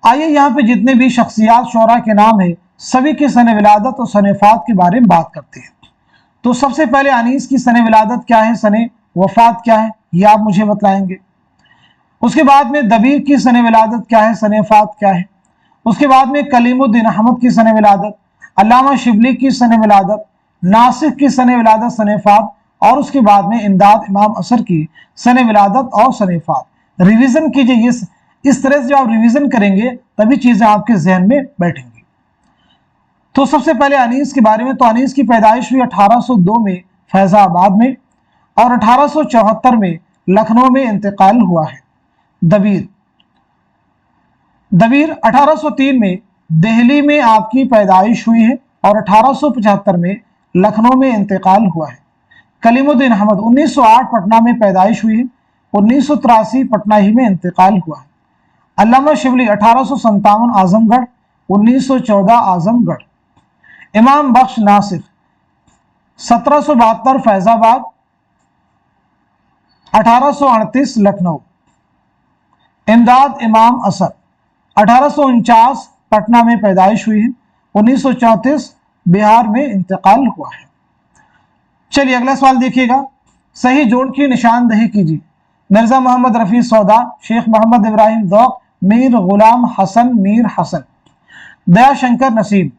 आइए यहाँ पे जितने भी शख्सियात शोरा के नाम है सभी की सने विलादत और सने वफात के बारे में बात करते हैं। तो सबसे पहले अनीस की सने विलादत क्या है, सने वफात क्या है, ये आप मुझे बतलाएंगे। उसके बाद में दबीर की सने विलादत क्या है, सने वफात क्या है। उसके बाद में कलीमुद्दीन अहमद की सने विलादत, अल्लामा शिबली की सने विलादत, नासिख की सने विलादत, सने वफात, और उसके बाद में इमदाद इमाम असर की सने विलादत और सने वफात। रिवीजन कीजिए, इस तरह से जब आप रिवीजन करेंगे तभी चीजें आपके जहन में बैठेंगी। तो सबसे पहले अनीस के बारे में, तो अनीस की पैदाइश हुई 1802 में फैजाबाद में और 1874 में लखनऊ में इंतकाल हुआ है। दबीर 1803 में दिल्ली में आपकी पैदाइश हुई है और 1875 में लखनऊ में इंतकाल हुआ है। कलीमुद्दीन अहमद 1908 पटना में पैदाइश हुई है, 1983 पटना ही में इंतकाल हुआ है। अल्लामा शिबली 1857 आजमगढ़, 1914 आजमगढ़। इमाम बख्श नासिर 1772 फैजाबाद, 1838 लखनऊ। इमदाद इमाम असर 1849 पटना में पैदाइश हुई है, 1934 बिहार में इंतकाल हुआ है। चलिए अगला सवाल देखिएगा, सही जोड़ की निशानदही कीजिए। मिर्जा मोहम्मद रफी सौदा, शेख मोहम्मद इब्राहिम ज़ौक़, मीर गुलाम हसन, मीर हसन, दया शंकर नसीम।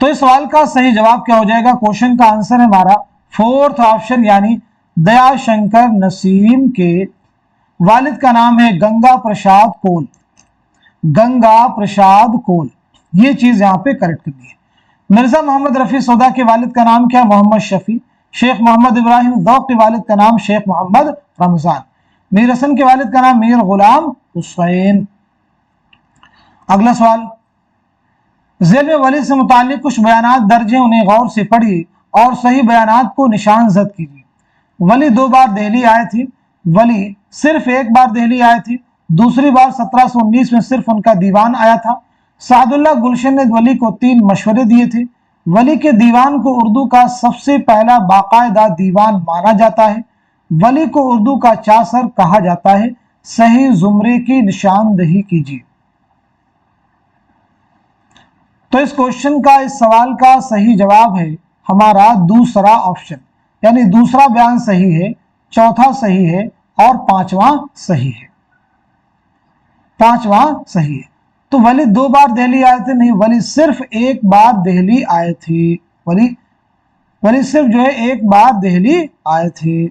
तो इस सवाल का सही जवाब क्या हो जाएगा? क्वेश्चन का आंसर है हमारा फोर्थ ऑप्शन, यानी दया शंकर नसीम के वालिद का नाम है गंगा प्रसाद कोल। गंगा प्रसाद कोल, ये चीज यहां पे करेक्ट करनी है। मिर्जा मोहम्मद रफी सौदा के वालिद का नाम क्या? मोहम्मद शफी। शेख मोहम्मद इब्राहिम ज़ौक़ के वालिद का नाम शेख मोहम्मद रमजान। मीर हसन के वालिद का नाम मीर गुलाम हुसैन। अगला सवाल, ज़ेल में वली से मुताल्लिक कुछ बयानात दर्ज हैं, उन्हें गौर से पढ़िए और सही बयानात को निशान जद कीजिए। वली 2 बार दिल्ली आए थे, वली सिर्फ 1 बार दिल्ली आए थे, दूसरी बार 1719 में सिर्फ उनका दीवान आया था। सादुल्लाह गुलशन ने वली को 3 मशवरे दिए थे। वली के दीवान को उर्दू का सबसे पहला बाकायदा दीवान माना जाता है। वली को उर्दू का चासर कहा जाता है। सही जुमरे की निशानदही कीजिए। तो इस क्वेश्चन का, इस सवाल का सही जवाब है हमारा दूसरा ऑप्शन, यानी दूसरा बयान सही है, चौथा सही है और पांचवा सही है। पांचवा सही है। तो वली 2 बार दिल्ली आए थे, नहीं, वली सिर्फ 1 बार दिल्ली आए थे। वली सिर्फ जो है 1 बार दिल्ली आए थे।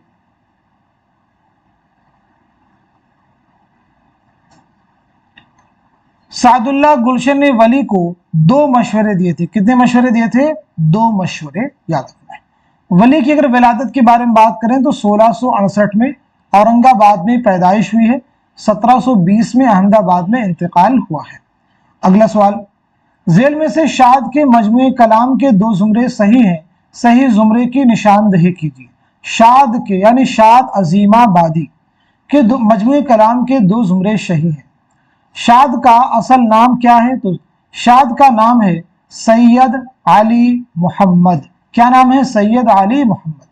सादुल्लाह गुलशन ने वली को 2 मशवरे दिए थे। कितने मशवरे दिए थे? 2 मशवरे, याद रखना है। वली की अगर विलादत के बारे में बात करें तो 1668 में औरंगाबाद में पैदाइश हुई है, 1720 में अहमदाबाद में इंतकाल हुआ है। अगला सवाल, जेल में से शाद के मजमूए कलाम के 2 जुमरे सही हैं, सही जुमरे की निशानदही कीजिए। शाद के, यानी शाद अजीमाबादी के मजमूए कलाम के 2 जुमरे सही हैं। शाद का असल नाम क्या है? तो शाद का नाम है सैयद अली मोहम्मद। क्या नाम है? सैयद अली मोहम्मद।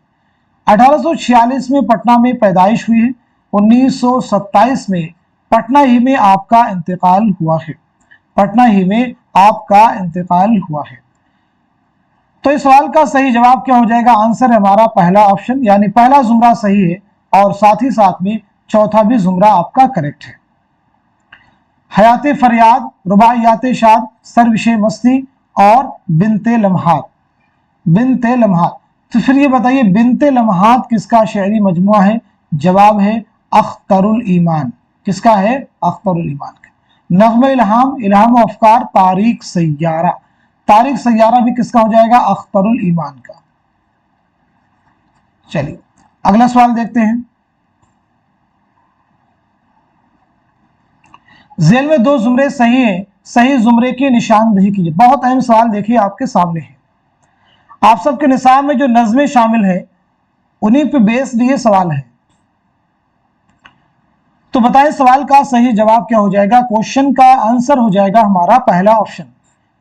1846 में पटना में पैदाइश हुई है। 1927 में पटना ही में आपका इंतकाल हुआ है। पटना ही में आपका इंतकाल हुआ है। तो इस सवाल का सही जवाब क्या हो जाएगा? आंसर है हमारा पहला ऑप्शन, यानी पहला जुमरा सही है और साथ ही साथ में चौथा भी जुमरा आपका करेक्ट है। हयात फरियाद, रुबाइयात शाद, सरविशे मस्ती और बिनते लम्हात। बिनते लम्हात, तो फिर ये बताइए बिनते लम्हात किसका शेरी मजमुआ है? जवाब है अख्तरुल ईमान। किसका है? अख्तरुल ईमान का। नग़्म इल्हाम, इल्हाम अफकार, तारीख सैयारा। तारीख सैयारा भी किसका हो जाएगा? अख्तरुल ईमान का। चलिए अगला सवाल देखते हैं। जेल में दो जुमरे सही है, सही जुमरे की निशानदेही कीजिए। बहुत अहम सवाल देखिए आपके सामने है। आप सबके निसाब में जो नज़में शामिल है उन्हीं पे बेस्ड ये सवाल है। तो बताएं सवाल का सही जवाब क्या हो जाएगा? क्वेश्चन का आंसर हो जाएगा हमारा पहला ऑप्शन,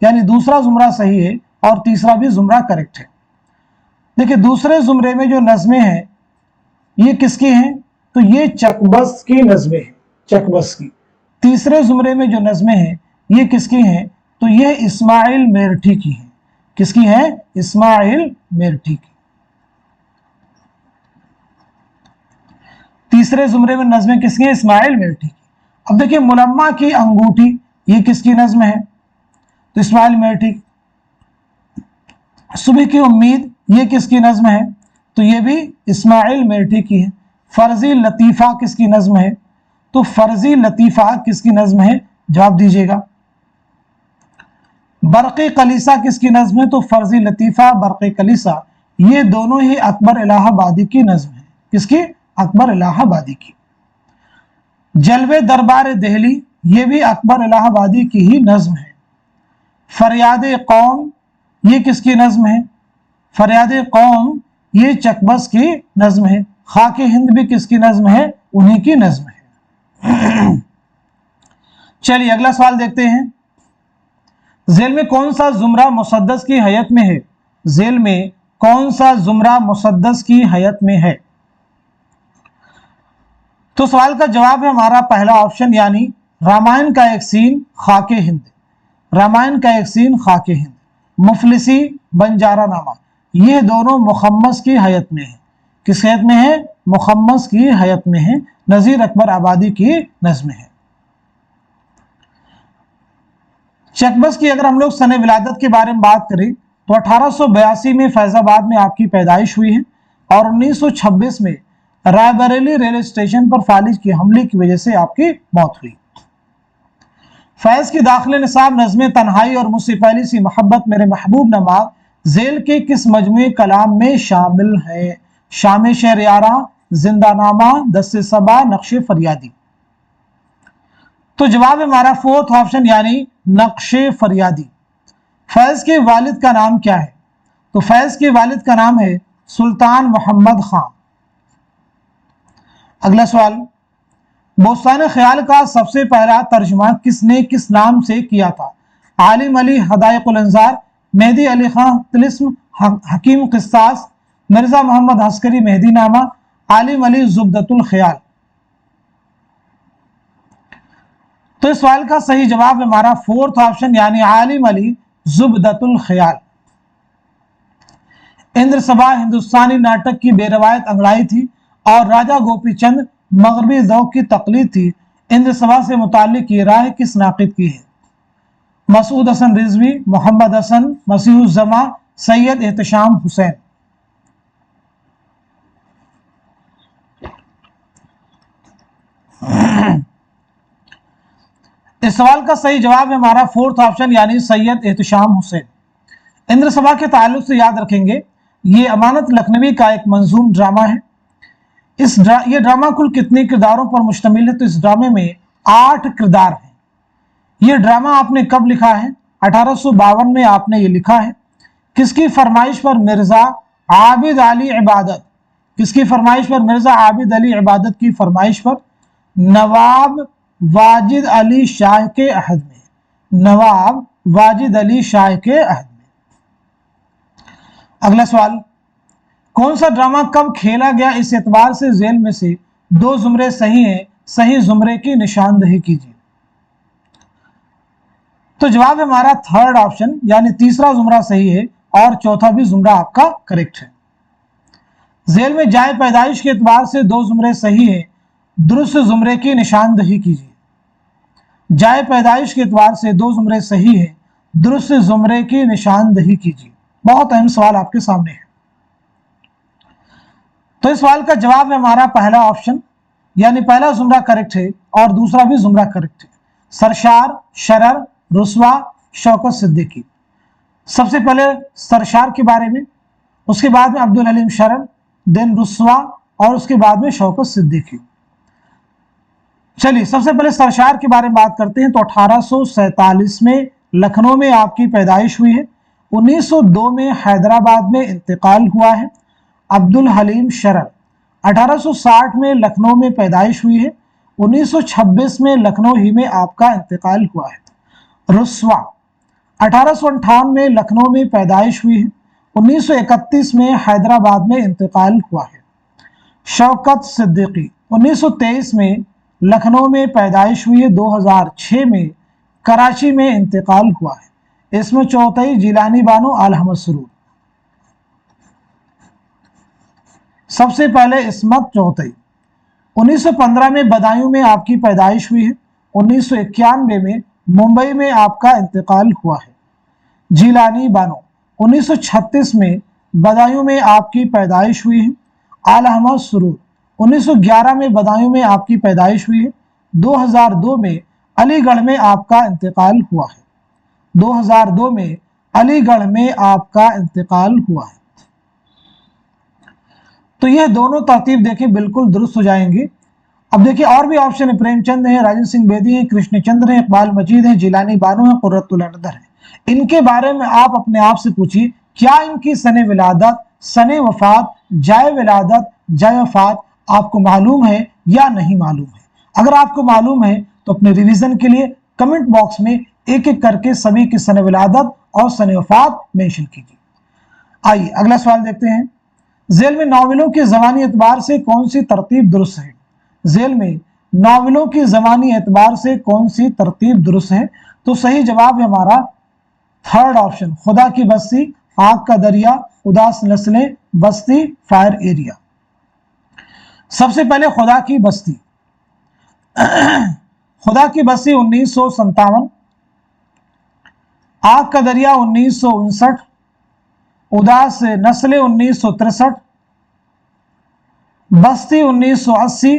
यानी दूसरा जुमरा सही है और तीसरा भी जुमरा करेक्ट है। देखिए दूसरे जुमरे में जो नज़में हैं ये किसकी हैं? तो ये चकबस की नज़में हैं, चकबस की। तीसरे जुमरे में जो नज़में हैं ये किसकी हैं? तो ये इस्माइल मेरठी की हैं। किसकी हैं? इस्माइल मेरठी की। तीसरे जुमरे में नज़में किसकी हैं? इस्माइल मेरठी की। अब देखिए मुलम्मा की अंगूठी, ये किसकी नज़्म है? तो इस्माइल मेरठी की। सुबह की उम्मीद, ये किसकी नज़्म है? तो ये भी इस्माइल मेरठी की है। फर्जी लतीफ़ा किसकी नज़्म है? तो फर्जी लतीफ़ा किसकी नज़्म है? जवाब दीजिएगा। बरक़े कलीसा किसकी नज़्म है? तो फर्जी लतीफ़ा, बरक़े कलीसा, ये दोनों ही अकबर इलाहाबादी की नज़्म है। किसकी? अकबर इलाहाबादी की। जलवे दरबार दिल्ली, ये भी अकबर इलाहाबादी की ही नज़्म है। फरियाद कौम, ये किसकी नज़्म है? फरियाद कौम ये चकबस की नज़्म है। खाके हिंद भी किसकी नज़्म है? उन्हीं की नज़्म है। चलिए अगला सवाल देखते हैं। जेल में कौन सा जुमरा मुसद्दस की हयत में है? जेल में कौन सा जुमरा मुसद्दस की हयत में है? तो सवाल का जवाब है हमारा पहला ऑप्शन, यानी रामायण का एक सीन खाके हिंद। रामायण का एक सीन खाके हिंद, मुफलिसी, बंजारा नामा, ये दोनों मुखम्मस की हयत में है। किस हयत में है? मुखम्मस की हयत में है। नज़ीर अकबर आबादी की नज़्म है। चकबस की अगर हम लोग सने विलादत के बारे में बात करें तो 1882 में फैजाबाद में आपकी पैदाइश हुई है और 1926 में रायबरेली रेलवे स्टेशन पर फालिज के हमले की वजह से आपकी मौत हुई। फैज की दाखिल निसाब नज़्म तन्हाई और मुझसे पहली सी मोहब्बत मेरे महबूब नमा जेल के किस मजमूए कलाम में शामिल है? शाम शहरियारा, जिंदानामा, दस्ते सबा, नक्शे फरियादी। तो जवाब है हमारा फोर्थ ऑप्शन, यानी नक्शे फरियादी। फैज के वालिद का नाम क्या है? तो फैज के वालिद का नाम है सुल्तान मोहम्मद खान। अगला सवाल, बोस्तान ख्याल का सबसे पहला तर्जुमा किसने किस नाम से किया था? आलिम अली हदायकुल अंजार, मेहदी अली खां तिलिस्म, हकीम किस्सास, मिर्जा मोहम्मद हस्करी मेहदी नामा, आलिम अली जुब्दतुल ख्याल। तो इस सवाल का सही जवाब है हमारा फोर्थ ऑप्शन, यानी आलिम अली जुब्दतुल ख्याल। इंद्र सभा हिंदुस्तानी नाटक की बेरवायत अंगड़ाई थी और राजा गोपीचंद मगरबी ज़ौक़ की तकलीद थी। इंद्र सभा से मुताल्लिक ये राय किस नाक़िद की है? मसूद हसन रिजवी, मोहम्मद हसन, मसीहुज़्ज़मा, सैयद एहतशाम हुसैन। इस सवाल का सही जवाब है हमारा फोर्थ ऑप्शन, यानी सैयद एहतशाम हुसैन। इंद्र सभा के ताल्लुक से याद रखेंगे ये अमानत लखनवी का एक मंजूम ड्रामा है। ये ड्रामा कुल कितने किरदारों पर मुश्तमिल है? तो इस ड्रामे में 8 किरदार हैं। ये ड्रामा आपने कब लिखा है? 1852 में आपने ये लिखा है। किसकी फरमाइश पर? मिर्जा आबिद अली इबादत। किसकी फरमाइश पर? मिर्जा आबिद अली इबादत की फरमाइश पर। नवाब वाजिद अली शाह के अहद में, नवाब वाजिद अली शाह के अहद में। अगला सवाल, कौन सा ड्रामा कब खेला गया, इस एतबार से जेल में से दो जुमरे सही हैं, सही जुमरे की निशानदही कीजिए। तो जवाब हमारा थर्ड ऑप्शन यानी तीसरा जुमरा सही है और चौथा भी जुमरा आपका करेक्ट है। जेल में जाए पैदाइश के एतबार से दो जुमरे सही है, दुरुस्त जुमरे की निशानदही कीजिए। जाए पैदाइश के एतबार से दो जुमरे सही है, दुरुस्त जुमरे की निशानदही कीजिए। बहुत अहम सवाल आपके सामने है। तो इस सवाल का जवाब है हमारा पहला ऑप्शन यानी पहला जुमरा करेक्ट है और दूसरा भी जुमरा करेक्ट है। सरशार, शरर, रुस्वा, शौकत सिद्दीकी। सबसे पहले सरशार के बारे में, उसके बाद में अब्दुल हलीम शरर, देन रुस्वा और उसके बाद में शौकत सिद्दीकी। चलिए सबसे पहले सरशार के बारे में बात करते हैं। तो 1847 में लखनऊ में आपकी पैदाइश हुई है। 1902 में हैदराबाद में इंतकाल हुआ है। अब्दुल हलीम शरर 1860 में लखनऊ में पैदाइश हुई है। 1926 में लखनऊ ही में आपका इंतकाल हुआ है। रुस्वा 1858 में लखनऊ में पैदाइश हुई है। 1931 में हैदराबाद में इंतकाल हुआ है। शौकत सिद्दीकी 1923 में लखनऊ में पैदाइश हुई है। 2006 में कराची में इंतकाल हुआ है। इसमें चौथई जिलानी बानो आल अहमद सुरूर। सबसे पहले इस्मत चौथई 1915 में बदायूं में आपकी पैदाइश हुई है। 1991 में मुंबई में आपका इंतकाल हुआ है। जिलानी बानो 1936 में बदायूं में आपकी पैदाइश हुई है। आल अहमद सुरूर 1911 में बदायूं में आपकी पैदाइश हुई है। 2002 में अलीगढ़ में आपका इंतकाल हुआ है। 2002 में अलीगढ़ में आपका इंतकाल हुआ है। तो ये दोनों तरतीब देखिए बिल्कुल दुरुस्त हो जाएंगी। अब देखिए और भी ऑप्शन है, प्रेमचंद है, राजेंद्र सिंह बेदी है, कृष्णचंद्र है, इकबाल मजीद है, जिलानी बानो है, कुर्रतुल अनदर है। इनके बारे में आप अपने आप से पूछिए क्या इनकी सने विलादत, सने वफात, जाए विलादत, जाए वफात आपको मालूम है या नहीं मालूम है। अगर आपको मालूम है तो अपने रिवीजन के लिए कमेंट बॉक्स में एक एक करके सभी की सने विलादत और सने वफात मेंशन कीजिए। आइए अगला सवाल देखते हैं। जेल में नावलों के ज़मानी एतबार से कौन सी तरतीब दुरुस्त है। जेल में नावलों की ज़मानी एतबार से कौन सी तरतीब दुरुस्त है। तो सही जवाब है हमारा थर्ड ऑप्शन, खुदा की बस्ती, आग का दरिया, उदास नस्लें, बस्ती, फायर एरिया। सबसे पहले खुदा की बस्ती। खुदा की बस्ती 1957, आग का दरिया 1959, उदास नस्लें 1963, बस्ती 1980,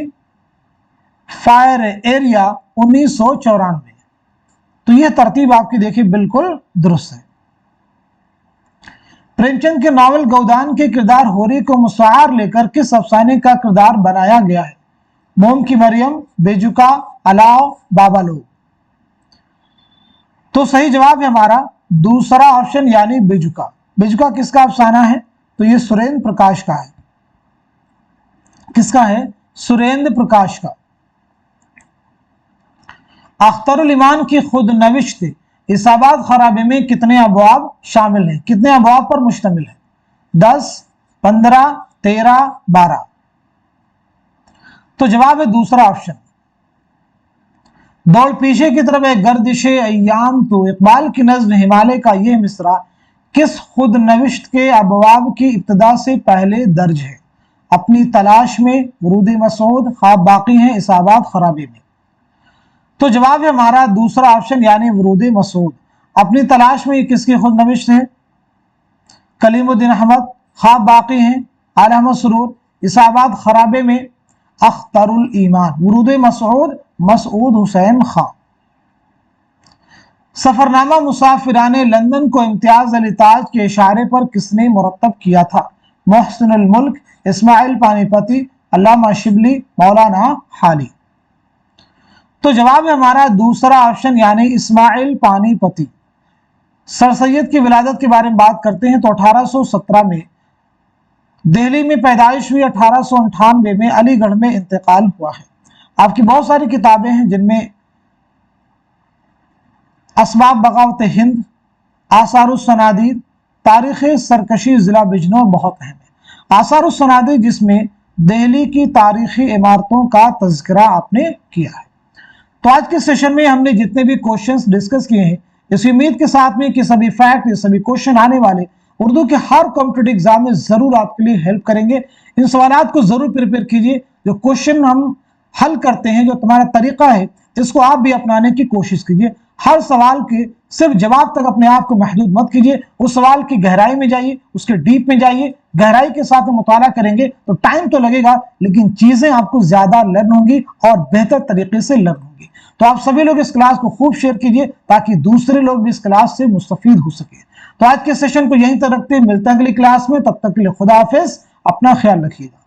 फायर एरिया 1994। तो यह तरतीब आपकी देखिए बिल्कुल दुरुस्त है। प्रेमचंद के नावल गौदान के किरदार होरी को मुसआर लेकर किस अफसाने का किरदार बनाया गया है। मोम की मरियम, बेजुका, अलाव, बाबा लोग। तो सही जवाब है हमारा दूसरा ऑप्शन यानी बेजुका। बेजुका किसका अफसाना है। तो ये सुरेंद्र प्रकाश का है। किसका है, सुरेंद्र प्रकाश का। अख्तरुल ईमान की खुद नविश्त इसाबात खराबे में कितने अबवाब शामिल हैं, कितने अबवाब पर मुश्तमिल है। 10, 15, 13, 12। तो जवाब है दूसरा ऑप्शन। दौड़ पीछे की तरफ एक गर्दिशे अय्याम तो इकबाल की नज्म हिमालय का यह मिसरा किस खुद नविश्त के अबवाब की इब्तिदा से पहले दर्ज है। अपनी तलाश में, वरूद मसूद, ख्वाब बाकी हैं, इसाबात खराबे में। तो जवाब है हमारा दूसरा ऑप्शन यानी वरूद मसूद। अपनी तलाश में ये किसकी खुद नविश्त है। कलीमुद्दीन अहमद, ख्वाब बाकी हैं, आल अहमद सुरूर, इसाबात खराबे में अख्तरुल ईमान, वरूद मसूद, मसूद हुसैन खां। सफरनामा मुसाफिराने लंदन को इम्तियाज अली ताज के इशारे पर किसने मुरतब किया था। मोहसिनुल मुल्क, इस्माइल पानीपति, अल्लामा शिबली, मौलाना हाली। तो जवाब है हमारा दूसरा ऑप्शन यानी इस्माइल पानीपति। सर सैयद की विलादत के बारे में बात करते हैं तो 1817 में दिल्ली में पैदाइश हुई। 1898 में अलीगढ़ में इंतकाल हुआ है। आपकी बहुत सारी किताबें हैं जिनमें اسباب بغاوت ہند، آثار الصنادید، تاریخ سرکشی ضلع بجنور بہت اہم ہے۔ آثار الصنادید جس میں دہلی کی تاریخی عمارتوں کا تذکرہ آپ نے کیا ہے۔ تو آج کے سیشن میں ہم نے جتنے بھی کوشچنز ڈسکس کیے ہیں، اس امید کے ساتھ میں کہ سبھی فیکٹ، یہ سبھی کوشچن آنے والے اردو کے ہر کمپٹیٹیو ایگزام میں ضرور آپ کے لیے ہیلپ کریں گے۔ ان سوالات کو ضرور پریپیئر کیجئے، جو کوشچن ہم حل کرتے ہیں، جو تمہارا طریقہ ہے، اس کو آپ بھی اپنانے کی کوشش کیجئے۔ ہر سوال کے صرف جواب تک اپنے آپ کو محدود مت کیجئے، اس سوال کی گہرائی میں جائیے، اس کے ڈیپ میں جائیے۔ گہرائی کے ساتھ مطالعہ کریں گے تو ٹائم تو لگے گا، لیکن چیزیں آپ کو زیادہ لرن ہوں گی اور بہتر طریقے سے لرن ہوں گی۔ تو آپ سبھی لوگ اس کلاس کو خوب شیئر کیجئے تاکہ دوسرے لوگ بھی اس کلاس سے مستفید ہو سکے۔ تو آج کے سیشن کو یہیں تک رکھتے ہیں، ملتے ہیں اگلی کلاس میں، تب تک کے لیے خدا حافظ، اپنا خیال رکھیے گا۔